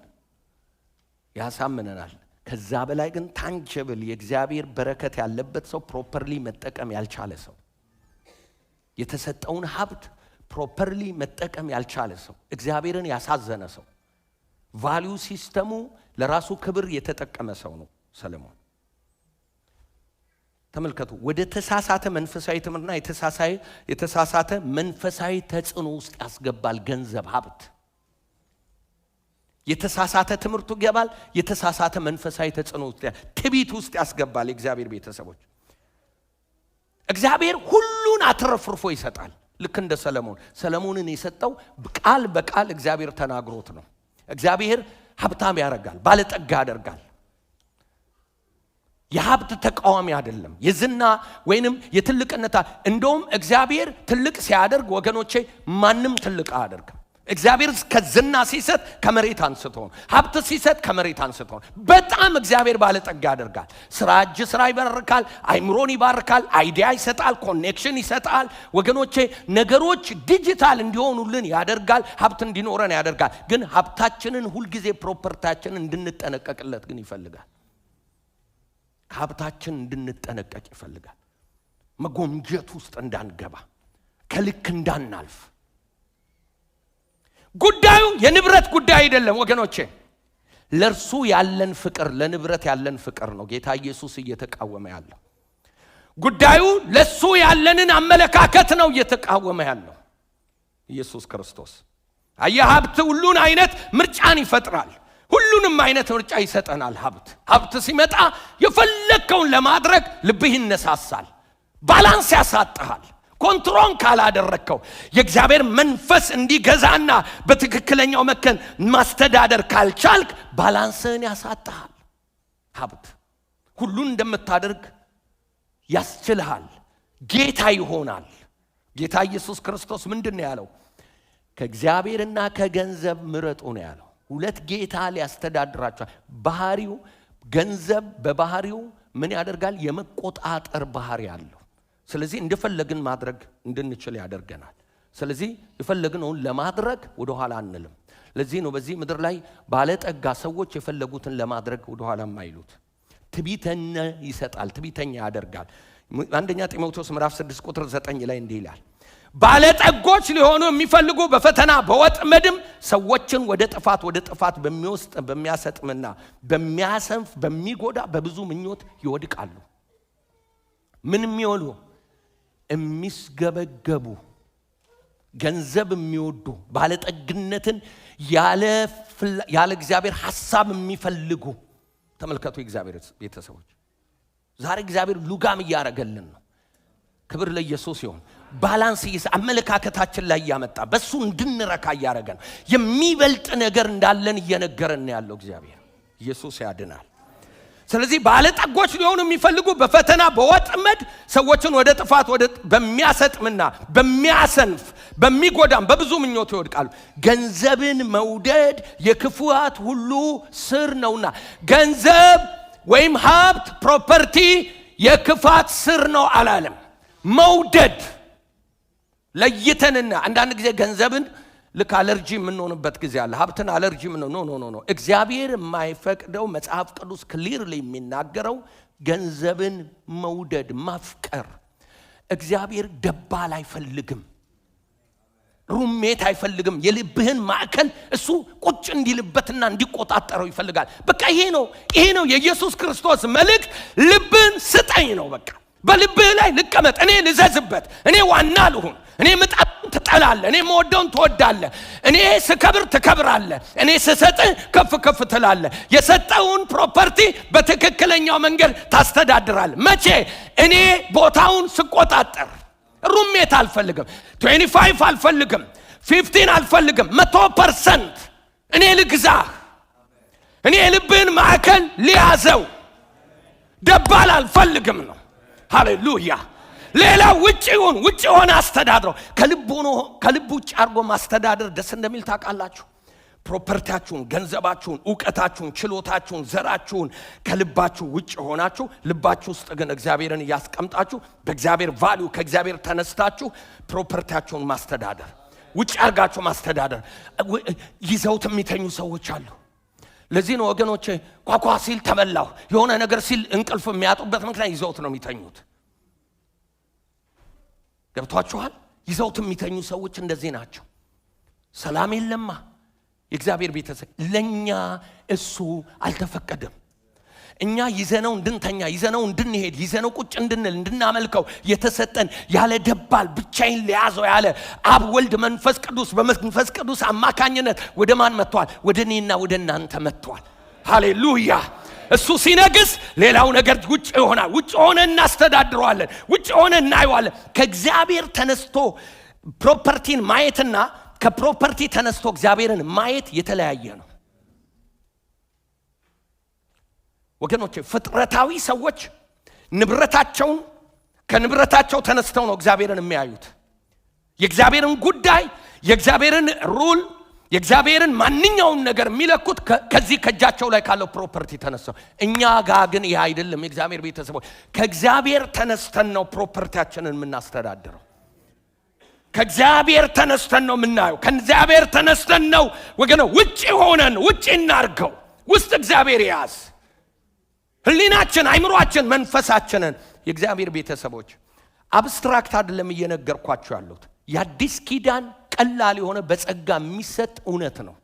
ያሳምነናል። ከዛ በላይ ግን ታንጀብል የእግዚአብሔር በረከት ያለበት ሰው፣ ፕሮፐርሊ መጠቀም ያልቻለ ሰው፣ የተሰጠውን ሀብት ፕሮፐርሊ መጠቀም ያልቻለ ሰው፣ እግዚአብሔርን ያሳዘነ ሰው፣ ቫልዩ ሲስተሙ ለራሱ ክብር የተጠቀመ ሰው ነው ሰለሞን። ተመልከቱ። ወደ ተሳሳተ መንፈሳዊ ትምህርትና የተሳሳተ መንፈሳዊ ተጽዕኖ ውስጥ ያስገባል ገንዘብ፣ ሀብት። የተሳሳተ ትምህርቱ ይገባል፣ የተሳሳተ መንፈሳዊ ተጽዕኖ ውስጥ፣ ትዕቢት ውስጥ ያስገባል። የእግዚአብሔር ቤተሰቦች እግዚአብሔር ሁሉን አትረፍርፎ ይሰጣል። ልክ እንደ ሰለሞንን የሰጠው ቃል በቃል እግዚአብሔር ተናግሮት ነው። እግዚአብሔር ሀብታም ያደርጋል፣ ባለጠጋ ያደርጋል። የሀብት ተቃዋሚ አይደለም፣ የዝና ወይንም የትልቅነታ። እንደውም እግዚአብሔር ትልቅ ሲያደርግ ወገኖቼ ማንም ትልቅ አያደርግም። እግዚአብሔር ከዝና ሲሰጥ ከመሬት አንስቶ ነው። ሀብት ሲሰጥ ከመሬት አንስቶ ነው። በጣም እግዚአብሔር ባለጠጋ ያደርጋል። እጅ ስራ ይባርካል፣ አይምሮን ይባርካል፣ አይዲያ ይሰጣል፣ ኮኔክሽን ይሰጣል። ወገኖቼ ነገሮች ዲጂታል እንዲሆኑልን ያደርጋል፣ ሀብት እንዲኖረን ያደርጋል። ግን ሀብታችንን ሁልጊዜ ፕሮፐርቲያችንን እንድንጠነቀቅለት ግን ይፈልጋል። ሀብታችን እንድንጠነቀቅ ይፈልጋል። መጎምጀት ውስጥ እንዳንገባ፣ ከልክ እንዳናልፍ። ጉዳዩ የንብረት ጉዳይ አይደለም ወገኖቼ። ለርሱ ያለን ፍቅር፣ ለንብረት ያለን ፍቅር ነው ጌታ ኢየሱስ እየተቃወመ ያለው። ጉዳዩ ለሱ ያለንን አመለካከት ነው እየተቃወመ ያለው ኢየሱስ ክርስቶስ። ሀብት ሁሉን አይነት ምርጫን ይፈጥራል። ሁሉንም አይነት ምርጫ ይሰጠናል። ሀብት ሲመጣ የፈለከውን ለማድረግ ልብህ ይነሳሳል። ባላንስ ያሳጣሃል። ኮንትሮል ካላደረከው የእግዚአብሔር መንፈስ እንዲገዛና በትክክለኛው መከን ማስተዳደር ካልቻልክ ባላንስን ያሳጣሃል። ሀብት ሁሉን እንደምታደርግ ያስችልሃል። ጌታ ይሆናል። ጌታ ኢየሱስ ክርስቶስ ምንድነው ያለው? ከእግዚአብሔርና ከገንዘብ ምረጡ ነው ያለው። ሁለት ጌታ ሊያስተዳድራቸው። ባህሪው ገንዘብ በባህሪው ምን ያደርጋል? የመቆጣጠር ባህሪ አለው። ስለዚህ እንደፈለግን ማድረግ እንድንችል ያደርገናል። ስለዚህ የፈለግነውን ለማድረግ ወደ ኋላ አንልም። ለዚህ ነው በዚህ ምድር ላይ ባለጠጋ ሰዎች የፈለጉትን ለማድረግ ወደ ኋላ የማይሉት። ትዕቢተኛ ይሰጣል፣ ትዕቢተኛ ያደርጋል። አንደኛ ጢሞቴዎስ ምዕራፍ 6 ቁጥር 9 ላይ እንዲህ ይላል፣ ባለጠጎች ሊሆኑ የሚፈልጉ በፈተና በወጥመድም ሰዎችን ወደ ጥፋት በሚወስድ በሚያሰጥምና በሚያሰንፍ በሚጎዳ በብዙ ምኞት ይወድቃሉ። ምን የሚወሉ? የሚስገበገቡ፣ ገንዘብ የሚወዱ፣ ባለጠግነትን ያለ እግዚአብሔር ሐሳብ የሚፈልጉ። ተመልከቱ የእግዚአብሔር ቤተሰቦች፣ ዛሬ እግዚአብሔር ሉጋም እያረገልን ነው። ክብር ለኢየሱስ ይሁን። ባላንስ አመለካከታችን ላይ ያመጣ በሱ እንድንረካ ያረጋል። የሚበልጥ ነገር እንዳለን እየነገረን ያለው እግዚአብሔር ኢየሱስ ያድናል። ስለዚህ ባለጠጎች ሊሆኑ የሚፈልጉ በፈተና በወጥመድ ሰዎችን ወደ ጥፋት በሚያሰጥምና በሚያሰንፍ በሚጎዳም በብዙ ምኞት ይወድቃሉ። ገንዘብን መውደድ የክፉት ሁሉ ስር ነውና። ገንዘብ ወይም ሀብት ፕሮፐርቲ የክፋት ስር ነው አላለም። መውደድ ለይተንና አንዳንድ ጊዜ ገንዘብን ልክ አለርጂ የምንሆንበት ጊዜ አለ። ሀብትን አለርጂ ኖ እግዚአብሔር የማይፈቅደው መጽሐፍ ቅዱስ ክሊርሊ የሚናገረው ገንዘብን መውደድ ማፍቀር። እግዚአብሔር ደባል አይፈልግም፣ ሩሜት አይፈልግም። የልብህን ማዕከል እሱ ቁጭ እንዲልበትና እንዲቆጣጠረው ይፈልጋል። በቃ ይሄ ነው የኢየሱስ ክርስቶስ መልእክት። ልብን ስጠኝ ነው በቃ። በልብህ ላይ ልቀመጥ፣ እኔ ልዘዝበት፣ እኔ ዋና ልሁን። እኔ ምጣውን ትጠላለህ፣ እኔ መወደውን ትወዳለህ። እኔ ስከብር ትከብራለህ፣ እኔ ስሰጥህ ከፍ ከፍ ትላለህ። የሰጠውን ፕሮፐርቲ በትክክለኛው መንገድ ታስተዳድራለህ። መቼ? እኔ ቦታውን ስቆጣጠር። ሩሜት አልፈልግም፣ 25 አልፈልግም፣ 15 አልፈልግም፣ 100% እኔ ልግዛህ። እኔ ልብህን ማዕከል ሊያዘው፣ ደባል አልፈልግም ነው። ሃሌሉያ። ሌላ ውጪ ሆነ አስተዳድረው። ከልብ ውጭ አድርጎ ማስተዳደር ደስ እንደሚል ታውቃላችሁ። ፕሮፐርቲያችሁን፣ ገንዘባችሁን፣ ዕውቀታችሁን፣ ችሎታችሁን፣ ዘራችሁን ከልባችሁ ውጭ ሆናችሁ ልባችሁ ውስጥ ግን እግዚአብሔርን እያስቀምጣችሁ በእግዚአብሔር ቫልዩ ከእግዚአብሔር ተነስታችሁ ፕሮፐርቲያችሁን ማስተዳደር፣ ውጭ አድርጋችሁ ማስተዳደር። ይዘውት የሚተኙ ሰዎች አሉ። ለዚህ ነው ወገኖቼ ኳኳ ሲል ተበላሁ፣ የሆነ ነገር ሲል እንቅልፍ የሚያጡበት ምክንያት ይዘውት ነው የሚተኙት። ገብቷችኋል? ይዘውት የሚተኙ ሰዎች እንደዚህ ናቸው። ሰላም የለማ። የእግዚአብሔር ቤተሰብ ለኛ እሱ አልተፈቀደም። እኛ ይዘነው እንድንተኛ፣ ይዘነው እንድንሄድ፣ ይዘነው ቁጭ እንድንል፣ እንድናመልከው የተሰጠን ያለ ደባል ብቻዬን ለያዘው ያለ አብ ወልድ መንፈስ ቅዱስ በመንፈስ ቅዱስ አማካኝነት ወደ ማን መጥቷል? ወደ እኔና ወደ እናንተ መጥቷል። ሃሌሉያ። እሱ ሲነግስ ሌላው ነገር ውጭ ይሆናል። ውጭ ሆነ እናስተዳድረዋለን፣ ውጭ ሆነ እናየዋለን። ከእግዚአብሔር ተነስቶ ፕሮፐርቲን ማየትና ከፕሮፐርቲ ተነስቶ እግዚአብሔርን ማየት የተለያየ ነው ወገኖቼ። ፍጥረታዊ ሰዎች ከንብረታቸው ተነስተው ነው እግዚአብሔርን የሚያዩት። የእግዚአብሔርን ጉዳይ የእግዚአብሔርን ሩል የእግዚአብሔርን ማንኛውን ነገር የሚለኩት ከዚህ ከእጃቸው ላይ ካለው ፕሮፐርቲ ተነስተው። እኛ ጋር ግን ይህ አይደለም። የእግዚአብሔር ቤተሰቦች ከእግዚአብሔር ተነስተን ነው ፕሮፐርቲያችንን የምናስተዳድረው። ከእግዚአብሔር ተነስተን ነው የምናየው። ከእግዚአብሔር ተነስተን ነው ወገን ውጪ ሆነን ውጪ እናርገው፣ ውስጥ እግዚአብሔር ያዝ። ህሊናችን፣ አይምሮአችን፣ መንፈሳችንን የእግዚአብሔር ቤተሰቦች አብስትራክት አይደለም እየነገርኳችሁ ያሉት። የአዲስ ኪዳን ቀላል የሆነ በጸጋ የሚሰጥ እውነት ነው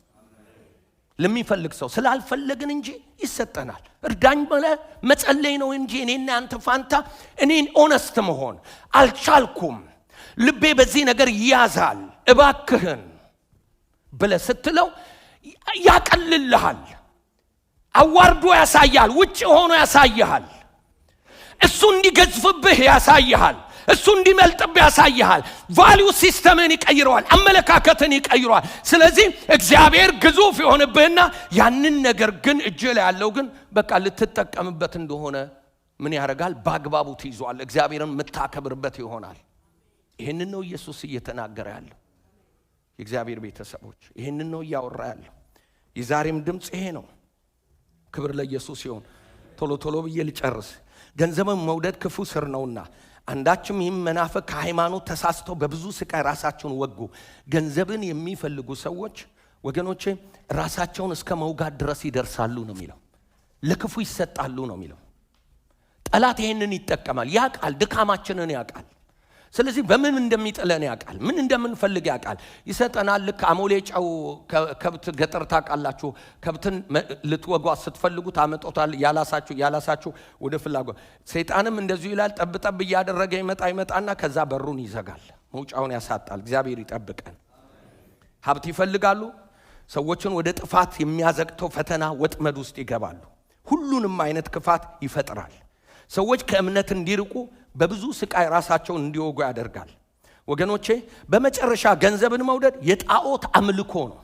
ለሚፈልግ ሰው። ስላልፈለግን እንጂ ይሰጠናል። እርዳኝ ብለህ መጸለይ ነው እንጂ እኔና አንተ ፋንታ እኔን ኦነስት መሆን አልቻልኩም፣ ልቤ በዚህ ነገር ይያዛል እባክህን ብለህ ስትለው ያቀልልሃል። አዋርዶ ያሳያል፣ ውጭ ሆኖ ያሳያል። እሱ እንዲገዝፍብህ ያሳያል፣ እሱ እንዲመልጥብህ ያሳያል። ቫልዩ ሲስተምን ይቀይረዋል፣ አመለካከትን ይቀይረዋል። ስለዚህ እግዚአብሔር ግዙፍ የሆነብህና ያንን ነገር ግን እጅ ላይ ያለው ግን በቃ ልትጠቀምበት እንደሆነ ምን ያደርጋል? በአግባቡ ትይዟል። እግዚአብሔርን የምታከብርበት ይሆናል። ይህንን ነው ኢየሱስ እየተናገረ ያለው። የእግዚአብሔር ቤተሰቦች ይህንን ነው እያወራ ያለው። የዛሬም ድምፅ ይሄ ነው። ክብር ለኢየሱስ ይሁን። ቶሎ ቶሎ ብዬ ልጨርስ። ገንዘብን መውደድ ክፉ ስር ነውና አንዳችም ይህም መናፍቅ ከሃይማኖት ተሳስተው በብዙ ስቃይ ራሳቸውን ወጉ። ገንዘብን የሚፈልጉ ሰዎች ወገኖቼ ራሳቸውን እስከ መውጋት ድረስ ይደርሳሉ ነው የሚለው። ለክፉ ይሰጣሉ ነው የሚለው። ጠላት ይህንን ይጠቀማል። ያውቃል፣ ድካማችንን ያውቃል። ስለዚህ በምን እንደሚጥለን ያውቃል፣ ምን እንደምንፈልግ ያውቃል። ይሰጠናል። ልክ አሞሌ ጨው ከብት ገጠር ታውቃላችሁ። ከብትን ልትወጓት ስትፈልጉ ታመጦታል። ያላሳችሁ ወደ ፍላጎት። ሰይጣንም እንደዚሁ ይላል። ጠብጠብ እያደረገ ይመጣና ከዛ በሩን ይዘጋል፣ መውጫውን ያሳጣል። እግዚአብሔር ይጠብቀን። ሀብት ይፈልጋሉ። ሰዎችን ወደ ጥፋት የሚያዘቅተው ፈተና ወጥመድ ውስጥ ይገባሉ። ሁሉንም አይነት ክፋት ይፈጥራል። ሰዎች ከእምነት እንዲርቁ በብዙ ስቃይ ራሳቸውን እንዲወጉ ያደርጋል። ወገኖቼ በመጨረሻ ገንዘብን መውደድ የጣዖት አምልኮ ነው።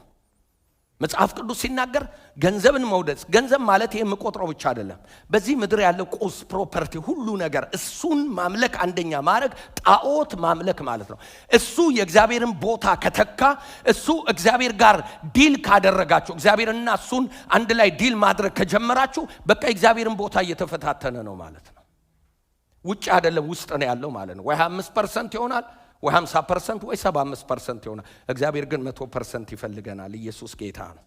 መጽሐፍ ቅዱስ ሲናገር ገንዘብን መውደድ፣ ገንዘብ ማለት ይሄ የምቆጥረው ብቻ አይደለም። በዚህ ምድር ያለው ቁስ ፕሮፐርቲ ሁሉ ነገር እሱን ማምለክ አንደኛ ማድረግ ጣዖት ማምለክ ማለት ነው። እሱ የእግዚአብሔርን ቦታ ከተካ፣ እሱ እግዚአብሔር ጋር ዲል ካደረጋችሁ፣ እግዚአብሔርና እሱን አንድ ላይ ዲል ማድረግ ከጀመራችሁ በቃ የእግዚአብሔርን ቦታ እየተፈታተነ ነው ማለት ነው። ውጭ አይደለም ውስጥ ነው ያለው ማለት ነው። ወይ 5% ይሆናል፣ ወይ 50%፣ ወይ 75% ይሆናል። እግዚአብሔር ግን 100% ይፈልገናል። ኢየሱስ ጌታ ነው።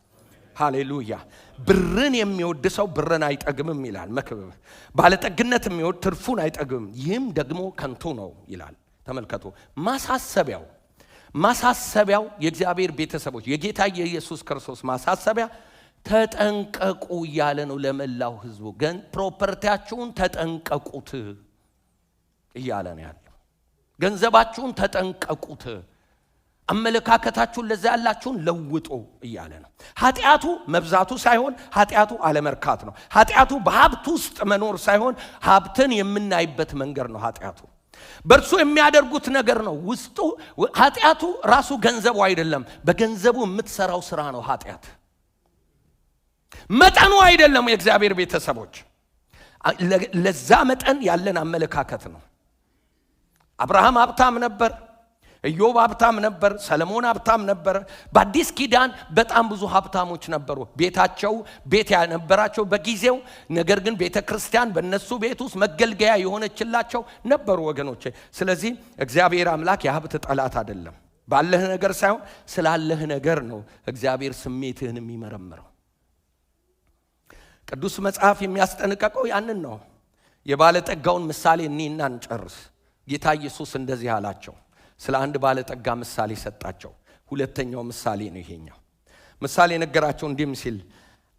ሃሌሉያ። ብርን የሚወድ ሰው ብርን አይጠግምም ይላል መክብብ። ባለጠግነት የሚወድ ትርፉን አይጠግምም፣ ይህም ደግሞ ከንቱ ነው ይላል። ተመልከቱ። ማሳሰቢያው የእግዚአብሔር ቤተሰቦች የጌታ የኢየሱስ ክርስቶስ ማሳሰቢያ ተጠንቀቁ እያለ ነው ለመላው ህዝቡ። ግን ፕሮፐርቲያችሁን ተጠንቀቁት እያለ ነው ያለው። ገንዘባችሁን ተጠንቀቁት፣ አመለካከታችሁን ለዛ ያላችሁን ለውጡ እያለ ነው። ኃጢአቱ መብዛቱ ሳይሆን ኃጢአቱ አለመርካት ነው። ኃጢአቱ በሀብት ውስጥ መኖር ሳይሆን ሀብትን የምናይበት መንገድ ነው። ኃጢአቱ በእርሱ የሚያደርጉት ነገር ነው። ውስጡ ኃጢአቱ ራሱ ገንዘቡ አይደለም፣ በገንዘቡ የምትሰራው ስራ ነው ኃጢአት። መጠኑ አይደለም። የእግዚአብሔር ቤተሰቦች ለዛ መጠን ያለን አመለካከት ነው። አብርሃም ሀብታም ነበር፣ ኢዮብ ሀብታም ነበር፣ ሰለሞን ሀብታም ነበር። በአዲስ ኪዳን በጣም ብዙ ሀብታሞች ነበሩ። ቤት ያነበራቸው በጊዜው፣ ነገር ግን ቤተ ክርስቲያን በእነሱ ቤት ውስጥ መገልገያ የሆነችላቸው ነበሩ ወገኖቼ። ስለዚህ እግዚአብሔር አምላክ የሀብት ጠላት አይደለም። ባለህ ነገር ሳይሆን ስላለህ ነገር ነው እግዚአብሔር ስሜትህን የሚመረምረው። ቅዱስ መጽሐፍ የሚያስጠነቅቀው ያንን ነው። የባለጠጋውን ምሳሌ እኔና እንጨርስ። ጌታ ኢየሱስ እንደዚህ አላቸው። ስለ አንድ ባለጠጋ ምሳሌ ሰጣቸው። ሁለተኛው ምሳሌ ነው ይሄኛው። ምሳሌ ነገራቸው እንዲህም ሲል፣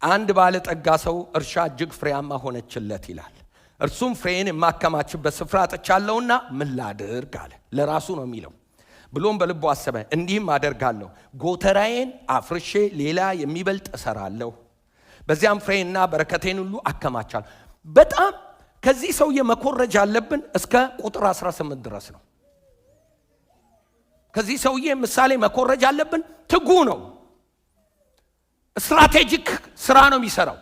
አንድ ባለጠጋ ሰው እርሻ እጅግ ፍሬያማ ሆነችለት ይላል። እርሱም ፍሬን የማከማችበት ስፍራ አጥቻለሁና ምን ላድርግ አለ። ለራሱ ነው የሚለው። ብሎም በልቡ አሰበ፣ እንዲህም አደርጋለሁ፣ ጎተራዬን አፍርሼ ሌላ የሚበልጥ እሰራለሁ፣ በዚያም ፍሬና በረከቴን ሁሉ አከማቻለሁ። በጣም ከዚህ ሰውዬ መኮረጅ አለብን እስከ ቁጥር 18 ድረስ ነው። ከዚህ ሰውዬ ምሳሌ መኮረጅ አለብን። ትጉ ነው፣ ስትራቴጂክ ስራ ነው የሚሰራው።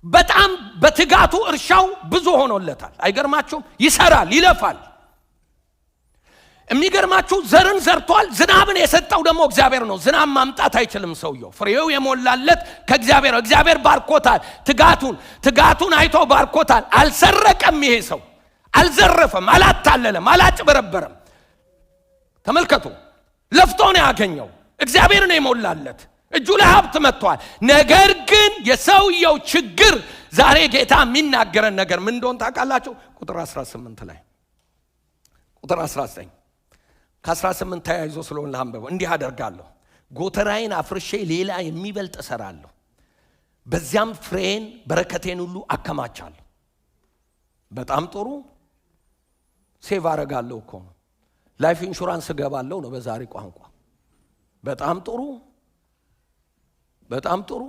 በጣም በትጋቱ እርሻው ብዙ ሆኖለታል። አይገርማችሁም? ይሰራል፣ ይለፋል። የሚገርማችሁ ዘርን ዘርቷል። ዝናብን የሰጠው ደግሞ እግዚአብሔር ነው። ዝናብ ማምጣት አይችልም ሰውየው። ፍሬው የሞላለት ከእግዚአብሔር። እግዚአብሔር ባርኮታል። ትጋቱን አይቶ ባርኮታል። አልሰረቀም። ይሄ ሰው አልዘረፈም፣ አላታለለም፣ አላጭበረበረም። ተመልከቱ፣ ለፍቶ ነው ያገኘው። እግዚአብሔር ነው የሞላለት። እጁ ላይ ሀብት መጥቷል። ነገር ግን የሰውየው ችግር ዛሬ ጌታ የሚናገረን ነገር ምን እንደሆነ ታውቃላችሁ? ቁጥር 18 ላይ ቁጥር 19 ከ18 ተያይዞ ስለሆነ አንብበው። እንዲህ አደርጋለሁ፣ ጎተራዬን አፍርሼ ሌላ የሚበልጥ እሰራለሁ፣ በዚያም ፍሬን በረከቴን ሁሉ አከማቻለሁ። በጣም ጥሩ። ሴቭ አደርጋለሁ እኮ ነው። ላይፍ ኢንሹራንስ እገባለሁ ነው በዛሬ ቋንቋ። በጣም ጥሩ፣ በጣም ጥሩ።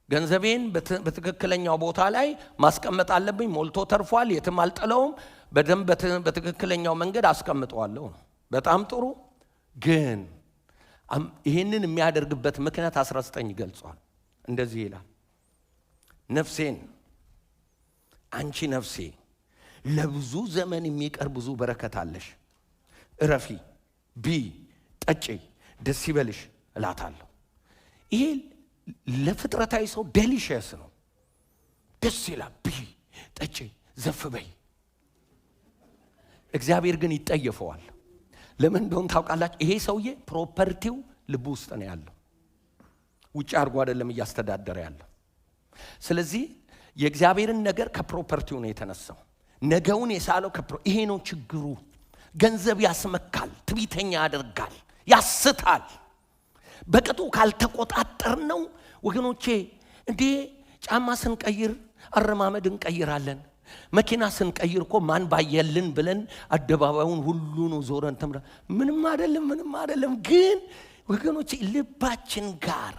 ገንዘቤን በትክክለኛው ቦታ ላይ ማስቀመጥ አለብኝ። ሞልቶ ተርፏል፣ የትም አልጠለውም። በደንብ በትክክለኛው መንገድ አስቀምጠዋለሁ ነው። በጣም ጥሩ። ግን ይህንን የሚያደርግበት ምክንያት 19 ገልጿል። እንደዚህ ይላል፣ ነፍሴን አንቺ ነፍሴ ለብዙ ዘመን የሚቀር ብዙ በረከት አለሽ፣ እረፊ፣ ቢ ጠጪ፣ ደስ ይበልሽ እላታለሁ። ይሄ ለፍጥረታዊ ሰው ዴሊሽየስ ነው። ደስ ይላል፣ ቢ ጠጪ፣ ዘፍ በይ። እግዚአብሔር ግን ይጠየፈዋል። ለምን እንደሆነ ታውቃላችሁ? ይሄ ሰውዬ ፕሮፐርቲው ልቡ ውስጥ ነው ያለው፣ ውጭ አድርጎ አይደለም እያስተዳደረ ያለው። ስለዚህ የእግዚአብሔርን ነገር ከፕሮፐርቲው ነው የተነሳው። ነገውን የሳለው ይሄ ነው ችግሩ። ገንዘብ ያስመካል፣ ትዕቢተኛ ያደርጋል፣ ያስታል። በቅጡ ካልተቆጣጠር ነው ወገኖቼ። እንዴ ጫማ ስንቀይር አረማመድ እንቀይራለን። መኪና ስንቀይር እኮ ማን ባየልን ብለን አደባባዩን ሁሉ ነው ዞረን ተምራ። ምንም አይደለም። ግን ወገኖቼ ልባችን ጋር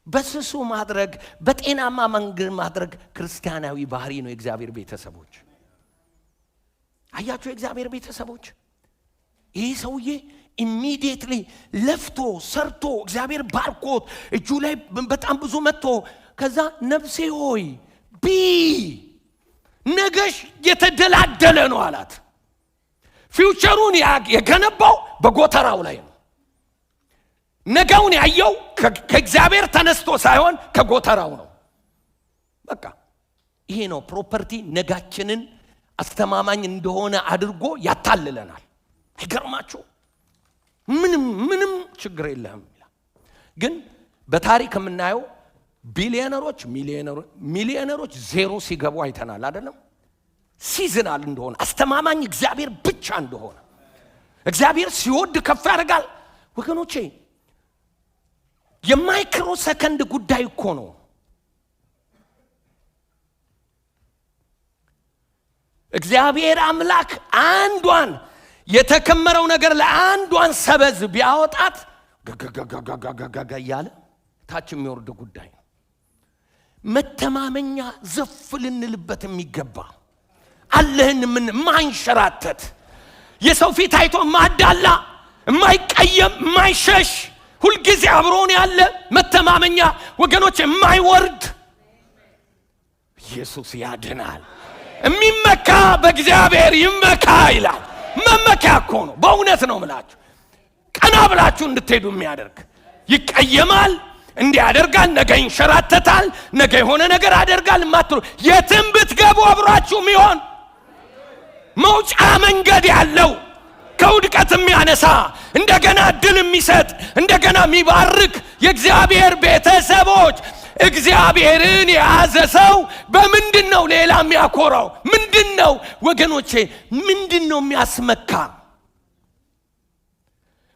በስሱ ማድረግ፣ በጤናማ መንገድ ማድረግ ክርስቲያናዊ ባህሪ ነው። የእግዚአብሔር ቤተሰቦች አያችሁ፣ የእግዚአብሔር ቤተሰቦች ይህ ሰውዬ ኢሚዲየትሊ ለፍቶ ሰርቶ እግዚአብሔር ባርኮት እጁ ላይ በጣም ብዙ መጥቶ ከዛ ነፍሴ ሆይ ቢ ነገሽ የተደላደለ ነው አላት። ፊውቸሩን የገነባው በጎተራው ላይ ነው። ነገውን ያየው ከእግዚአብሔር ተነስቶ ሳይሆን ከጎተራው ነው። በቃ ይሄ ነው ፕሮፐርቲ። ነጋችንን አስተማማኝ እንደሆነ አድርጎ ያታልለናል። አይገርማችሁ? ምንም ችግር የለህም ይላል። ግን በታሪክ የምናየው ሚሊዮነሮች ዜሮ ሲገቡ አይተናል አይደለም? ሲዝናል እንደሆነ አስተማማኝ እግዚአብሔር ብቻ እንደሆነ። እግዚአብሔር ሲወድ ከፍ ያደርጋል ወገኖቼ። የማይክሮ ሰከንድ ጉዳይ እኮ ነው። እግዚአብሔር አምላክ አንዷን የተከመረው ነገር ለአንዷን ሰበዝ ቢያወጣት ገገገገገገገ እያለ ታች የሚወርድ ጉዳይ ነው። መተማመኛ ዘፍ ልንልበት የሚገባ አለህን ምን ማንሸራተት የሰው ፊት አይቶ ማዳላ የማይቀየም የማይሸሽ ሁልጊዜ አብሮን ያለ መተማመኛ ወገኖች የማይወርድ ኢየሱስ ያድናል። የሚመካ በእግዚአብሔር ይመካ ይላል። መመካ እኮ ነው። በእውነት ነው ምላችሁ። ቀና ብላችሁ እንድትሄዱ የሚያደርግ ይቀየማል፣ እንዲህ ያደርጋል፣ ነገ ይንሸራተታል፣ ነገ የሆነ ነገር አደርጋል ማትሩ የትም ብትገቡ አብራችሁ የሚሆን መውጫ መንገድ ያለው ከውድቀት የሚያነሳ እንደገና ድል የሚሰጥ እንደገና የሚባርክ የእግዚአብሔር ቤተሰቦች እግዚአብሔርን የያዘ ሰው በምንድነው ሌላ የሚያኮራው? ምንድነው ወገኖቼ? ምንድነው የሚያስመካ?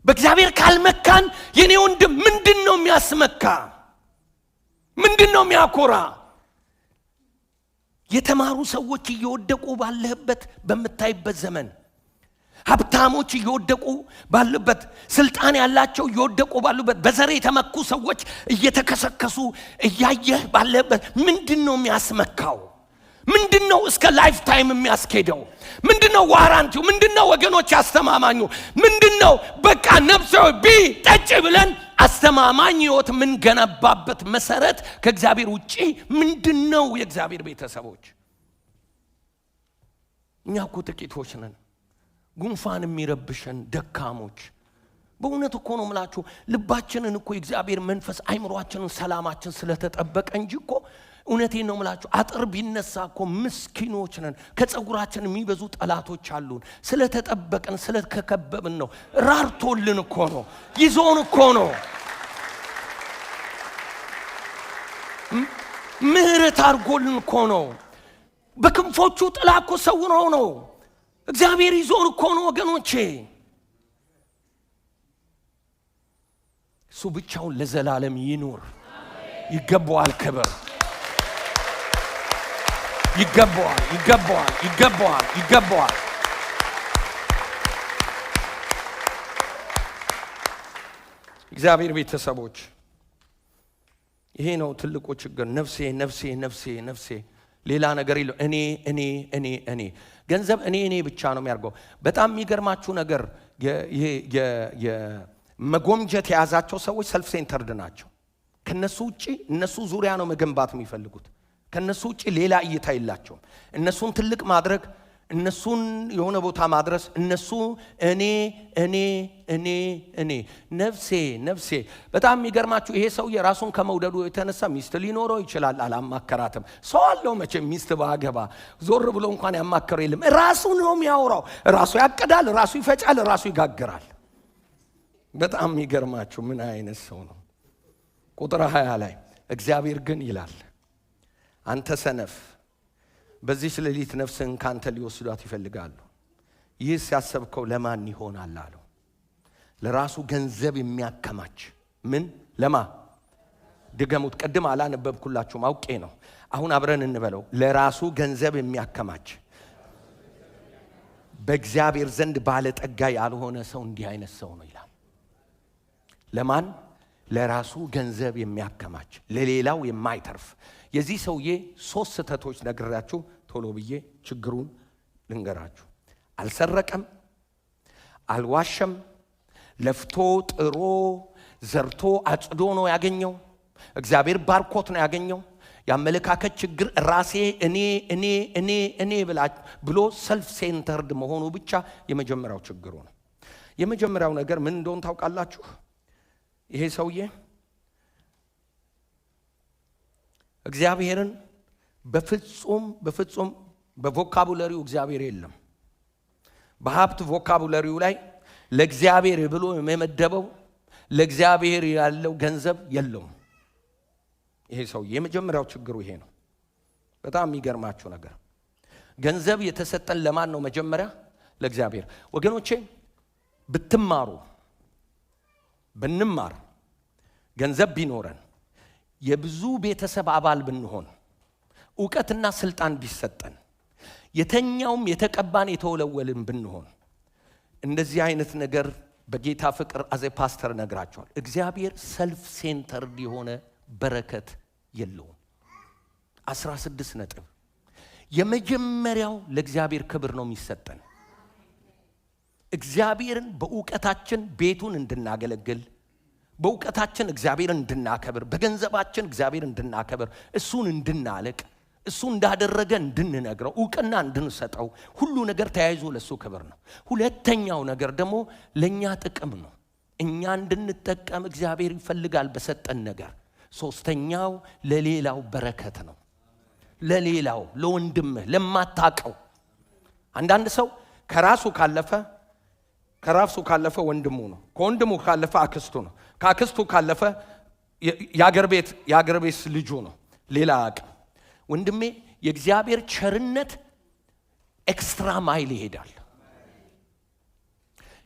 በእግዚአብሔር ካልመካን የኔ ወንድም ምንድነው የሚያስመካ? ምንድነው የሚያኮራ? የተማሩ ሰዎች እየወደቁ ባለበት በመታይበት ዘመን ሀብታሞች እየወደቁ ባሉበት ስልጣን ያላቸው እየወደቁ ባሉበት በዘር የተመኩ ሰዎች እየተከሰከሱ እያየህ ባለበት ምንድነው የሚያስመካው? ምንድነው እስከ ላይፍ ታይም የሚያስኬደው? ምንድነው ዋራንቲው? ምንድነው ወገኖች አስተማማኙ? ምንድነው በቃ ነፍሴው ቢ ጠጭ ብለን አስተማማኝ ህይወት ምን ገነባበት መሰረት ከእግዚአብሔር ውጪ ምንድነው? የእግዚአብሔር ቤተሰቦች እኛ እኮ ጥቂቶች ነን። ጉንፋን የሚረብሸን ደካሞች በእውነት እኮ ነው የምላችሁ ልባችንን እኮ እግዚአብሔር መንፈስ አይምሮአችንን ሰላማችን ስለተጠበቀ እንጂ እኮ እውነቴን ነው የምላችሁ አጥር ቢነሳ እኮ ምስኪኖች ነን ከጸጉራችን የሚበዙ ጠላቶች አሉን ስለተጠበቀን ስለተከበብን ነው ራርቶልን እኮ ነው ይዞን እኮ ነው ምህረት አድርጎልን እኮ ነው በክንፎቹ ጥላ እኮ ሰውረው ነው እግዚአብሔር ይዞን እኮ ነው ወገኖቼ እሱ ብቻውን ለዘላለም ይኖር ይገባዋል ክብር ይገባዋል እግዚአብሔር ቤተሰቦች ይሄ ነው ትልቁ ችግር ነፍሴ ሌላ ነገር ይለው እኔ ገንዘብ እኔ ብቻ ነው የሚያርገው በጣም የሚገርማችሁ ነገር መጎምጀት የያዛቸው ሰዎች ሰልፍ ሴንተርድ ናቸው ከነሱ ውጪ እነሱ ዙሪያ ነው መገንባት የሚፈልጉት ከነሱ ውጪ ሌላ እይታ የላቸውም እነሱን ትልቅ ማድረግ እነሱን የሆነ ቦታ ማድረስ እነሱ እኔ ነፍሴ በጣም የሚገርማችሁ ይሄ ሰው የራሱን ከመውደዱ የተነሳ ሚስት ሊኖረው ይችላል አላማከራትም ሰው አለው መቼም ሚስት ባገባ ዞር ብሎ እንኳን ያማከረው የለም ራሱ ነው የሚያወራው ራሱ ያቀዳል ራሱ ይፈጫል ራሱ ይጋግራል በጣም የሚገርማችሁ ምን አይነት ሰው ነው ቁጥር 20 ላይ እግዚአብሔር ግን ይላል አንተ ሰነፍ በዚህ ሌሊት ነፍስን ካንተ ሊወስዷት ይፈልጋሉ ይህ ሲያሰብከው ለማን ይሆናል አለው ለራሱ ገንዘብ የሚያከማች ምን ለማ ድገሙት ቀድም አላነበብኩላችሁም አውቄ ነው አሁን አብረን እንበለው ለራሱ ገንዘብ የሚያከማች በእግዚአብሔር ዘንድ ባለጠጋ ያልሆነ ሰው እንዲህ አይነት ሰው ነው ይላል ለማን ለራሱ ገንዘብ የሚያከማች ለሌላው የማይተርፍ የዚህ ሰውዬ 3 ስህተቶች ነግራችሁ ቶሎ ብዬ ችግሩን ልንገራችሁ አልሰረቀም አልዋሸም ለፍቶ ጥሮ ዘርቶ አጭዶ ነው ያገኘው እግዚአብሔር ባርኮት ነው ያገኘው ያመለካከት ችግር ራሴ እኔ ብሎ ሰልፍ ሴንተርድ መሆኑ ብቻ የመጀመሪያው ችግሩ ነው የመጀመሪያው ነገር ምን እንደሆነ ታውቃላችሁ ይሄ ሰውዬ እግዚአብሔርን በፍጹም በቮካቡላሪው እግዚአብሔር የለም በሀብት ቮካቡላሪው ላይ ለእግዚአብሔር ብሎ የመደበው ለእግዚአብሔር ያለው ገንዘብ የለውም ይሄ ሰውዬ የመጀመሪያው ችግሩ ይሄ ነው በጣም የሚገርማችሁ ነገር ገንዘብ የተሰጠን ለማን ነው መጀመሪያ ለእግዚአብሔር ወገኖቼ ብንማር ገንዘብ ቢኖረን የብዙ ቤተሰብ አባል ብንሆን ዕውቀትና ስልጣን ቢሰጠን የተኛውም የተቀባን የተወለወልን ብንሆን እንደዚህ አይነት ነገር በጌታ ፍቅር አዘ ፓስተር ነግራቸዋል እግዚአብሔር ሰልፍ ሴንተርድ የሆነ በረከት የለውም 16 ነጥብ የመጀመሪያው ለእግዚአብሔር ክብር ነው የሚሰጠን እግዚአብሔርን በዕውቀታችን ቤቱን እንድናገለግል በዕውቀታችን እግዚአብሔርን እንድናከብር በገንዘባችን እግዚአብሔርን እንድናከብር እሱን እንድናለቅ እሱ እንዳደረገ እንድንነግረው ዕውቅና እንድንሰጠው ሁሉ ነገር ተያይዞ ለሱ ክብር ነው ሁለተኛው ነገር ደግሞ ለኛ ጥቅም ነው እኛ እንድንጠቀም እግዚአብሔር ይፈልጋል በሰጠን ነገር ሶስተኛው ለሌላው በረከት ነው ለሌላው ለወንድምህ ለማታቀው አንዳንድ ሰው ከራሱ ካለፈ ወንድሙ ነው ከወንድሙ ካለፈ አክስቱ ነው ከአክስቱ ካለፈ ያገር ቤት ልጁ ነው ሌላ አቅም ወንድሜ የእግዚአብሔር ቸርነት ኤክስትራ ማይል ይሄዳል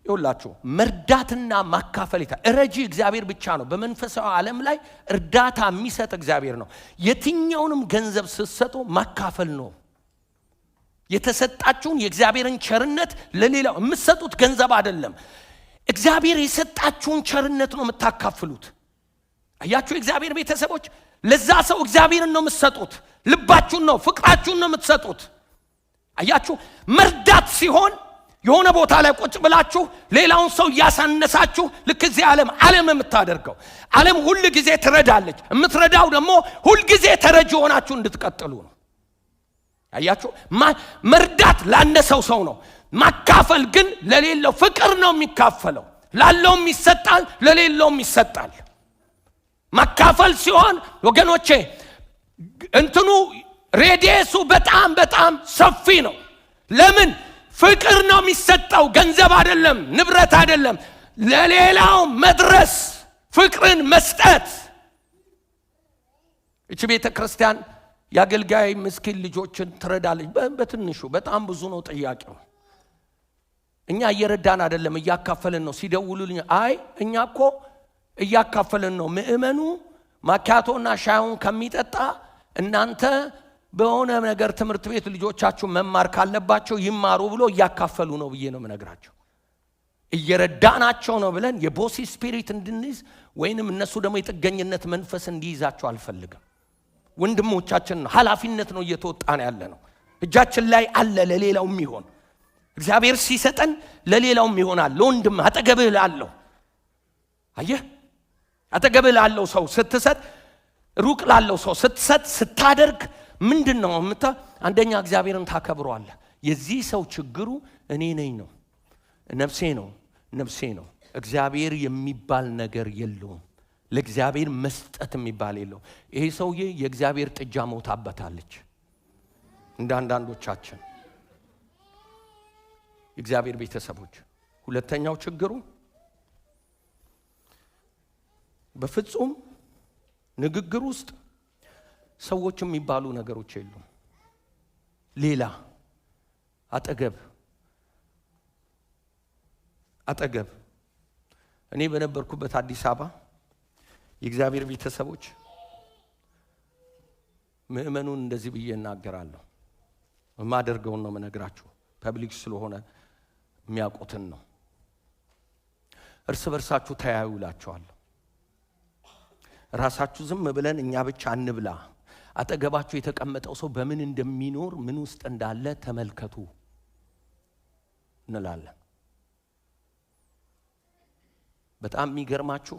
ይውላችሁ መርዳትና ማካፈል እረጂ እግዚአብሔር ብቻ ነው በመንፈሳዊ ዓለም ላይ እርዳታ የሚሰጥ እግዚአብሔር ነው የትኛውንም ገንዘብ ስትሰጡ ማካፈል ነው የተሰጣችሁን የእግዚአብሔርን ቸርነት ለሌላው የምትሰጡት ገንዘብ አይደለም እግዚአብሔር የሰጣችሁን ቸርነት ነው የምታካፍሉት አያችሁ እግዚአብሔር ቤተሰቦች ለዛ ሰው እግዚአብሔርን ነው የምትሰጡት ልባችሁን ነው ፍቅራችሁን ነው የምትሰጡት አያችሁ መርዳት ሲሆን የሆነ ቦታ ላይ ቁጭ ብላችሁ ሌላውን ሰው ያሳነሳችሁ ልክ እዚህ ዓለም የምታደርገው ዓለም ሁሉ ጊዜ ትረዳለች የምትረዳው ደግሞ ሁሉ ጊዜ ተረጂ ሆናችሁ እንድትቀጥሉ ነው አያችሁ መርዳት ላነሰው ሰው ነው ማካፈል ግን ለሌለው ፍቅር ነው የሚካፈለው ላለውም ይሰጣል ለሌለውም ይሰጣል ማካፈል ሲሆን ወገኖቼ እንትኑ ሬዲየሱ በጣም በጣም ሰፊ ነው ለምን ፍቅር ነው የሚሰጠው ገንዘብ አይደለም ንብረት አይደለም ለሌላው መድረስ ፍቅርን መስጠት እቺ ቤተክርስቲያን ያገልጋይ ምስኪን ልጆችን ትረዳለች በትንሹ በጣም ብዙ ነው ጥያቄው እኛ እየረዳን አይደለም እያካፈለን ነው ሲደውሉልኝ አይ እኛ እኮ እያካፈለን ነው ምእመኑ ማካቶና ሻዩን ከሚጠጣ እናንተ በሆነ ነገር ትምህርት ቤት ልጆቻችሁ መማር ካለባቸው ይማሩ ብሎ እያካፈሉ ነው ብዬ ነው መነግራቸው እየረዳናቸው ነው ብለን የቦሲ ስፒሪት እንድንይዝ ወይንም እነሱ ደግሞ የጥገኝነት መንፈስ እንዲይዛቸው አልፈልግም ወንድሞቻችን ኃላፊነት ነው እየተወጣን ያለ ነው እጃችን ላይ አለ ለሌላውም ይሆን እግዚአብሔር ሲሰጠን ለሌላውም ይሆናል ለወንድም አጠገብህ ላለው አየህ አጠገብህ ላለው ሰው ስትሰጥ ሩቅ ላለው ሰው ስትሰጥ ስታደርግ ምንድነው አንደኛ እግዚአብሔርን ታከብረዋለህ የዚህ ሰው ችግሩ እኔ ነኝ ነው ነፍሴ ነው እግዚአብሔር የሚባል ነገር የለውም ለእግዚአብሔር መስጠት የሚባል የለው ይሄ ሰውዬ የእግዚአብሔር ጥጃ ሞታበታለች እንደ አንዳንዶቻችን የእግዚአብሔር ቤተሰቦች ሁለተኛው ችግሩ በፍጹም ንግግር ውስጥ ሰዎች የሚባሉ ነገሮች የሉም ሌላ አጠገብ እኔ በነበርኩበት አዲስ አበባ የእግዚአብሔር ቤተሰቦች ምእመኑን እንደዚህ ብዬ እናገራለሁ ማደርገውን ነው መነግራችሁ ፐብሊክ ስለሆነ የሚያውቁትን ነው እርስ በርሳችሁ ተያዩላችኋል ራሳችሁ ዝም ብለን እኛ ብቻ አንብላ አጠገባችሁ የተቀመጠው ሰው በምን እንደሚኖር ምን ውስጥ እንዳለ ተመልከቱ እንላለን በጣም የሚገርማችሁ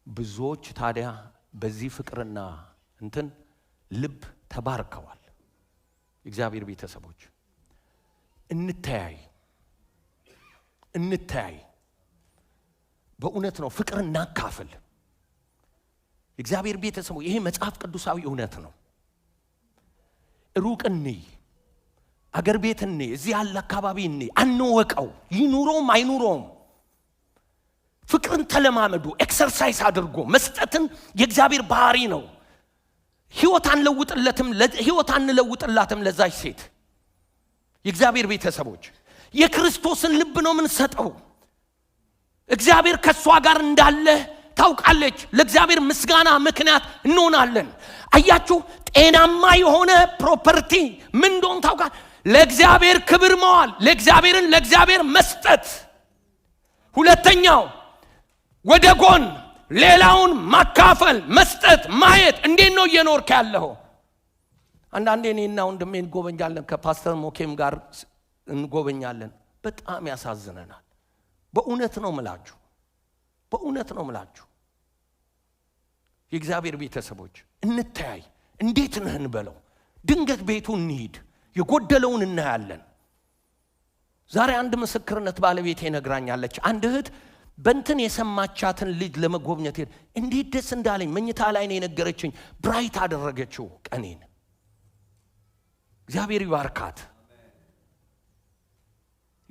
ብዙዎች ታዲያ በዚህ ፍቅርና እንትን ልብ ተባርከዋል እግዚአብሔር ቤተሰቦች እንተያይ በእውነት ነው ፍቅር እናካፍል እግዚአብሔር ቤተሰቦች ይሄ መጽሐፍ ቅዱሳዊ እውነት ነው ሩቅ እንይ አገር ቤት እንይ እዚህ ያለ አካባቢ እንይ አንወቀው ይኑሮም አይኑሮም ፍቅርን ተለማመዱ ኤክሰርሳይዝ አድርጎ መስጠትን የእግዚአብሔር ባህሪ ነው ህይወት አንለውጥላትም ለዛች ሴት የእግዚአብሔር ቤተሰቦች የክርስቶስን ልብ ነው ምን ሰጠው እግዚአብሔር ከሷ ጋር እንዳለ ታውቃለች ለእግዚአብሔር ምስጋና ምክንያት እንሆናለን አያችሁ ጤናማ የሆነ ፕሮፐርቲ ምን እንደሆነ ታውቃል ለእግዚአብሔር ክብር መዋል ለእግዚአብሔር መስጠት ሁለተኛው ወደ ጎን ሌላውን ማካፈል መስጠት ማየት እንዴት ነው እየኖርክ ያለው አንዳንዴ እኔና ወንድሜን ጎበኛለን ከፓስተር ሞኬም ጋር እንጎበኛለን በጣም ያሳዝነናል በእውነት ነው ምላችሁ የእግዚአብሔር ቤተሰቦች እንተያይ እንዴት ነህን በለው ድንገት ቤቱ እንሂድ የጎደለውን እናያለን ዛሬ አንድ ምስክርነት ባለቤቴ ነግራኛለች አንድ እህት በእንትን የሰማቻትን ልጅ ለመጎብኘት እንዴት ደስ እንዳለኝ መኝታ ላይ ነው የነገረችኝ ብራይት አደረገችው ቀኔን እግዚአብሔር ይባርካት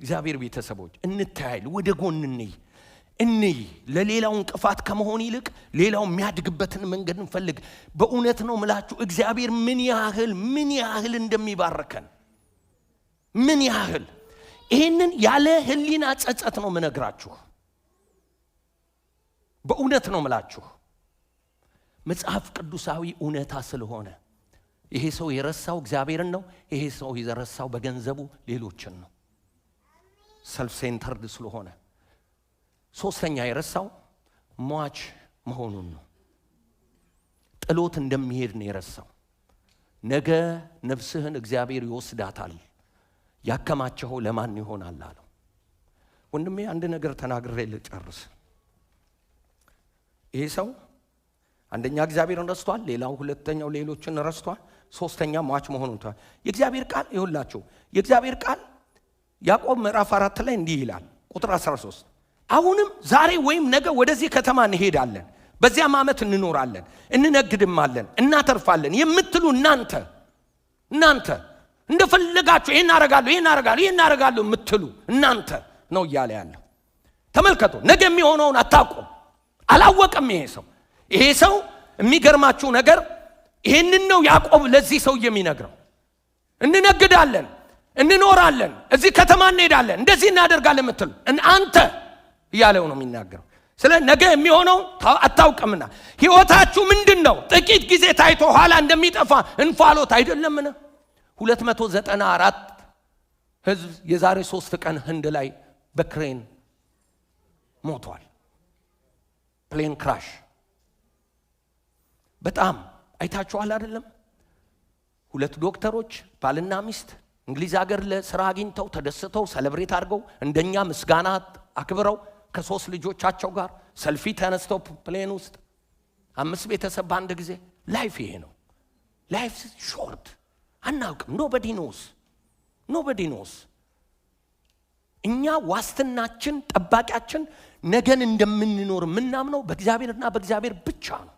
እግዚአብሔር ቤተሰቦች እንተያይ ወደ ጎን እንይ ለሌላው እንቅፋት ከመሆን ይልቅ ሌላው የሚያድግበትን መንገድ እንፈልግ በእውነት ነው ምላችሁ እግዚአብሔር ምን ያህል እንደሚባርከን ምን ያህል ይሄንን ያለ ህሊና ጸጸት ነው መነግራችሁ በእውነት ነው ምላችሁ መጽሐፍ ቅዱሳዊ እውነታ ስለሆነ ይሄ ሰው የረሳው እግዚአብሔርን ነው ይሄ ሰው የረሳው በገንዘቡ ሌሎችን ነው ሰልፍ ሴንተርድ ስለሆነ ሶስተኛ የረሳው ሟች መሆኑን ነው ጥሎት እንደሚሄድ ነው የረሳው ነገ ነፍስህን እግዚአብሔር ይወስዳታል ያከማቸው ለማን ይሆናል አለው ወንድሜ አንድ ነገር ተናግሬ ልጨርስ ይሄ ሰው አንደኛ እግዚአብሔርን ረስቷል ሌላው ሁለተኛው ሌሎችን ረስቷል ሶስተኛ ሟች መሆኑን የእግዚአብሔር ቃል ይሁላችሁ። የእግዚአብሔር ቃል ያዕቆብ ምዕራፍ 4 ላይ እንዲህ ይላል ቁጥር 13 አሁንም ዛሬ ወይም ነገ ወደዚህ ከተማ እንሄዳለን፣ በዚያም ዓመት እንኖራለን፣ እንነግድማለን፣ እናተርፋለን የምትሉ እናንተ እንደፈለጋችሁ ይሄን አረጋለሁ የምትሉ እናንተ ነው እያለ ያለው። ተመልከቱ፣ ነገ የሚሆነውን አታውቁም፣ አላወቀም ይሄ ሰው የሚገርማችሁ ነገር ይሄንን ነው ያዕቆብ ለዚህ ሰው የሚነግረው። እንነግዳለን፣ እንኖራለን፣ እዚህ ከተማ እንሄዳለን፣ እንደዚህ እናደርጋለን የምትሉ አንተ እያለው ነው የሚናገረው። ስለ ነገ የሚሆነው አታውቅምና ሕይወታችሁ ምንድነው? ጥቂት ጊዜ ታይቶ ኋላ እንደሚጠፋ እንፋሎት አይደለምን? 294 ህዝብ የዛሬ 3 ቀን ህንድ ላይ በክሬን ሞቷል። ፕሌን ክራሽ። በጣም አይታችኋል አይደለም? 2 ዶክተሮች ባልና ሚስት እንግሊዝ ሀገር ለሥራ አግኝተው ተደስተው ሰለብሬት አድርገው እንደኛ ምስጋና አክብረው ከ3 ልጆቻቸው ጋር ሰልፊ ተነስተው ፕሌን ውስጥ 5 ቤተሰብ በአንድ ጊዜ። ላይፍ ይሄ ነው። ላይፍ ሾርት። አናውቅም። ኖበዲ ኖስ። እኛ ዋስትናችን ጠባቂያችን ነገን እንደምንኖር ምናምነው በእግዚአብሔርና በእግዚአብሔር ብቻ ነው።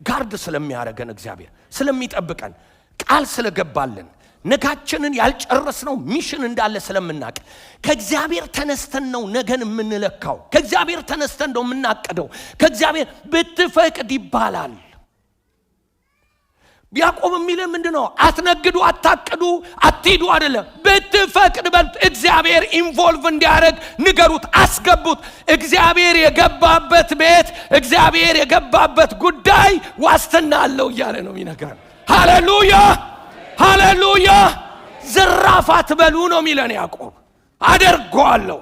ጋርድ ስለሚያደርገን እግዚአብሔር ስለሚጠብቀን ቃል ስለገባልን ነጋችንን ያልጨረስነው ሚሽን እንዳለ ስለምናቅ ከእግዚአብሔር ተነስተን ነው ነገን የምንለካው። ከእግዚአብሔር ተነስተን ነው የምናቀደው። ከእግዚአብሔር ብትፈቅድ ይባላል። ያዕቆብ የሚለው ምንድነው? አትነግዱ፣ አታቅዱ፣ አትሂዱ አይደለም። ብትፈቅድ በሉት። እግዚአብሔር ኢንቮልቭ እንዲያደርግ ንገሩት፣ አስገቡት። እግዚአብሔር የገባበት ቤት፣ እግዚአብሔር የገባበት ጉዳይ ዋስትና አለው እያለ ነው የሚነግረን። ሃሌሉያ። ዝራፍ አትበሉ ነው የሚለን ያዕቆብ። አደርገዋለሁ።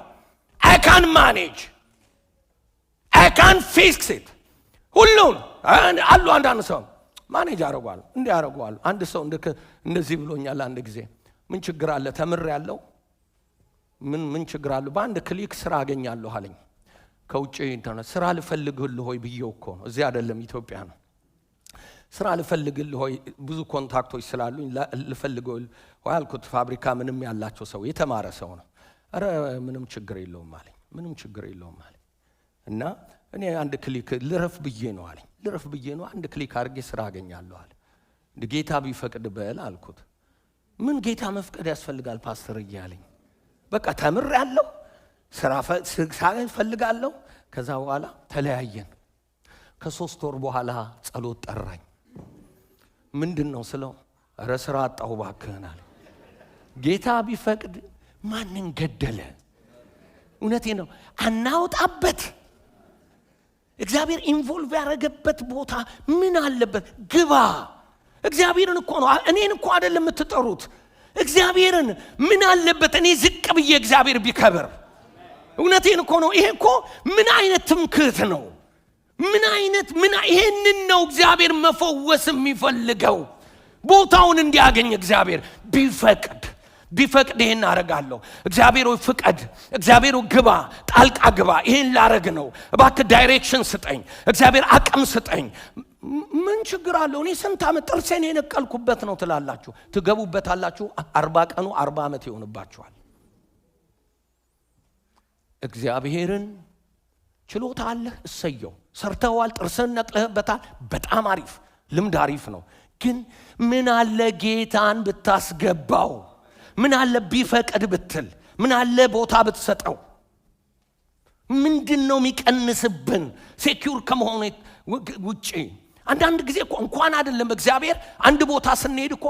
I can manage, I can fix it። ሁሉን አሉ አንዳንድ ሰው ማኔጅ አረጋዋል፣ እንዴ አረጋዋል። አንድ ሰው እንደዚህ ብሎኛል አንድ ጊዜ። ምን ችግር አለ? ተምር ያለው ምን ችግር አለ? በአንድ ክሊክ ስራ አገኛለሁ አለኝ። ከውጪ ኢንተርኔት ስራ ልፈልግልህ ሆይ ብዬው እኮ ነው። እዚህ አይደለም ኢትዮጵያ ነው። ስራ ልፈልግልህ ሆይ ብዙ ኮንታክቶች ስላሉኝ ልፈልግልህ ሆይ አልኩት። ፋብሪካ ምንም ያላቸው ሰው የተማረ ሰው ነው። አረ ምንም ችግር የለውም አለኝ። እና እኔ አንድ ክሊክ ልረፍ ብዬ ነው አለኝ። አንድ ክሊክ አድርጌ ስራ አገኛለሁ አለ። ጌታ ቢፈቅድ በል አልኩት። ምን ጌታ መፍቀድ ያስፈልጋል ፓስተር እያለኝ። በቃ ተምር ያለው ስራ ፈልጋለሁ። ከዛ በኋላ ተለያየን። ከ3 ወር በኋላ ጸሎት ጠራኝ። ምንድነው ስለው፣ አረ ስራ አጣሁ ባክህን አለ። ጌታ ቢፈቅድ ማንን ገደለ? እውነቴ ነው። አናውጣበት። እግዚአብሔር ኢንቮልቭ ያደረገበት ቦታ ምን አለበት? ግባ። እግዚአብሔርን እኮ ነው፣ እኔን እኮ አይደለም የምትጠሩት። እግዚአብሔርን ምን አለበት እኔ ዝቅ ብዬ እግዚአብሔር ቢከበር? እውነቴን እኮ ነው። ይሄ እኮ ምን አይነት ትምክህት ነው? ይሄንን ነው እግዚአብሔር መፈወስ የሚፈልገው። ቦታውን እንዲያገኝ እግዚአብሔር ቢፈቅድ ይሄን አረጋለሁ። እግዚአብሔር ሆይ ፍቀድ፣ እግዚአብሔር ሆይ ግባ፣ ጣልቃ ግባ፣ ይሄን ላረግ ነው። እባክህ ዳይሬክሽን ስጠኝ፣ እግዚአብሔር አቅም ስጠኝ። ምን ችግር አለው? እኔ ስንት ዓመት ጥርሴን የነቀልኩበት ነው ትላላችሁ፣ ትገቡበታላችሁ። 40 ቀኑ 40 ዓመት ይሆንባችኋል። እግዚአብሔርን ችሎታ አለህ፣ እሰየው። ሰርተዋል፣ ጥርስን ነቅለህበታል፣ በጣም አሪፍ ልምድ፣ አሪፍ ነው። ግን ምን አለ ጌታን ብታስገባው? ምን አለ ቢፈቅድ ብትል? ምን አለ ቦታ ብትሰጠው? ምንድነው የሚቀንስብን ሴኩር ከመሆኑ ውጪ? አንዳንድ ጊዜ እኮ እንኳን አይደለም እግዚአብሔር አንድ ቦታ ስንሄድ እኮ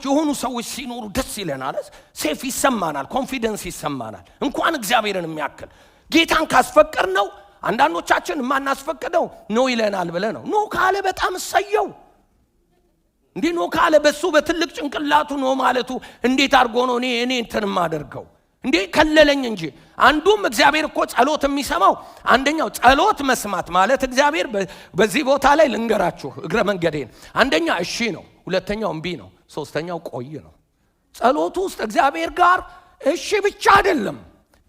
የሆኑ ሰዎች ሲኖሩ ደስ ይለናል፣ ሴፍ ይሰማናል፣ ኮንፊደንስ ይሰማናል። እንኳን እግዚአብሔርን የሚያክል ጌታን ካስፈቀድ ነው። አንዳንዶቻችን ማናስፈቀደው ነው ይለናል ብለ ነው። ኖ ካለ በጣም እሰየው። እንዴ ኖ ካለ በሱ በትልቅ ጭንቅላቱ ነው ማለቱ እንዴት አድርጎ ነው እኔ እንትን ማደርገው? እንዴ ከለለኝ እንጂ። አንዱም እግዚአብሔር እኮ ጸሎት የሚሰማው አንደኛው ጸሎት መስማት ማለት እግዚአብሔር በዚህ ቦታ ላይ ልንገራችሁ እግረ መንገዴን፣ አንደኛ እሺ ነው፣ ሁለተኛው እምቢ ነው፣ ሶስተኛው ቆይ ነው። ጸሎቱ ውስጥ እግዚአብሔር ጋር እሺ ብቻ አይደለም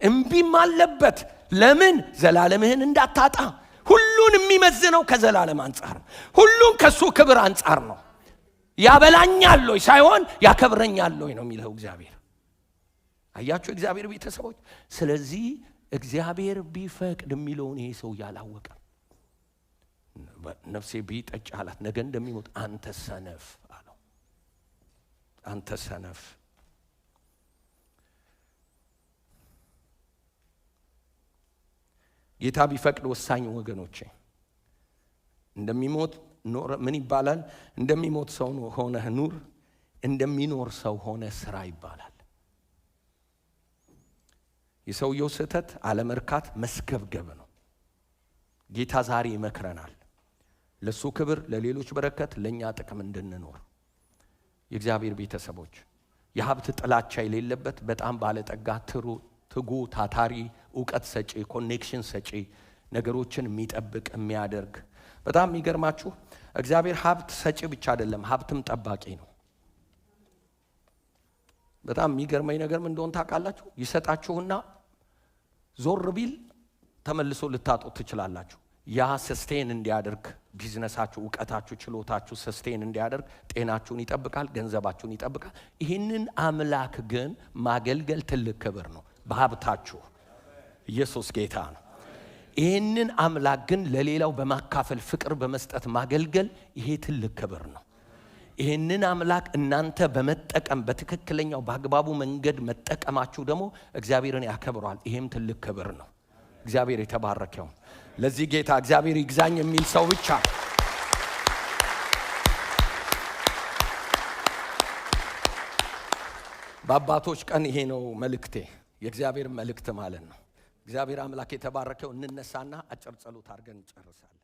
እምቢም አለበት። ለምን? ዘላለምህን እንዳታጣ። ሁሉን የሚመዝነው ከዘላለም አንጻር፣ ሁሉን ከሱ ክብር አንጻር ነው። ያበላኛል ወይ ሳይሆን ያከብረኛል ወይ ነው የሚለው እግዚአብሔር። አያችሁ እግዚአብሔር ቤተሰቦች። ስለዚህ እግዚአብሔር ቢፈቅድ የሚለውን ይሄ ሰው ያላወቀ ነፍሴ ቢጠጭ አላት፣ ነገ እንደሚሞት አንተ ሰነፍ አለው። አንተ ሰነፍ። ጌታ ቢፈቅድ ወሳኝ ወገኖቼ እንደሚሞት ኖር ምን ይባላል? እንደሚሞት ሰው ሆነህ ኑር፣ እንደሚኖር ሰው ሆነ ስራ ይባላል። የሰውየው ስህተት አለመርካት መስገብገብ ነው። ጌታ ዛሬ ይመክረናል። ለሱ ክብር፣ ለሌሎች በረከት፣ ለኛ ጥቅም እንድንኖር። የእግዚአብሔር ቤተሰቦች የሀብት ጥላቻ የሌለበት በጣም ባለጠጋ፣ ትጉ፣ ታታሪ፣ ዕውቀት ሰጪ፣ ኮኔክሽን ሰጪ፣ ነገሮችን የሚጠብቅ የሚያደርግ። በጣም የሚገርማችሁ እግዚአብሔር ሀብት ሰጪ ብቻ አይደለም፣ ሀብትም ጠባቂ ነው። በጣም የሚገርመኝ ነገር ምን እንደሆነ ታውቃላችሁ? ይሰጣችሁና ዞር ቢል ተመልሶ ልታጡት ትችላላችሁ። ያ ሰስቴን እንዲያደርግ ቢዝነሳችሁ፣ ዕውቀታችሁ፣ ችሎታችሁ ሰስቴን እንዲያደርግ ጤናችሁን ይጠብቃል፣ ገንዘባችሁን ይጠብቃል። ይህንን አምላክ ግን ማገልገል ትልቅ ክብር ነው። በሀብታችሁ ኢየሱስ ጌታ ነው። ይህንን አምላክ ግን ለሌላው በማካፈል ፍቅር በመስጠት ማገልገል ይሄ ትልቅ ክብር ነው። ይህንን አምላክ እናንተ በመጠቀም በትክክለኛው በአግባቡ መንገድ መጠቀማችሁ ደግሞ እግዚአብሔርን ያከብረዋል። ይሄም ትልቅ ክብር ነው። እግዚአብሔር የተባረከው። ለዚህ ጌታ እግዚአብሔር ይግዛኝ የሚል ሰው ብቻ በአባቶች ቀን ይሄ ነው መልእክቴ፣ የእግዚአብሔር መልእክት ማለት ነው። እግዚአብሔር አምላክ የተባረከው። እንነሳና አጭር ጸሎት አድርገን እንጨርሳለን።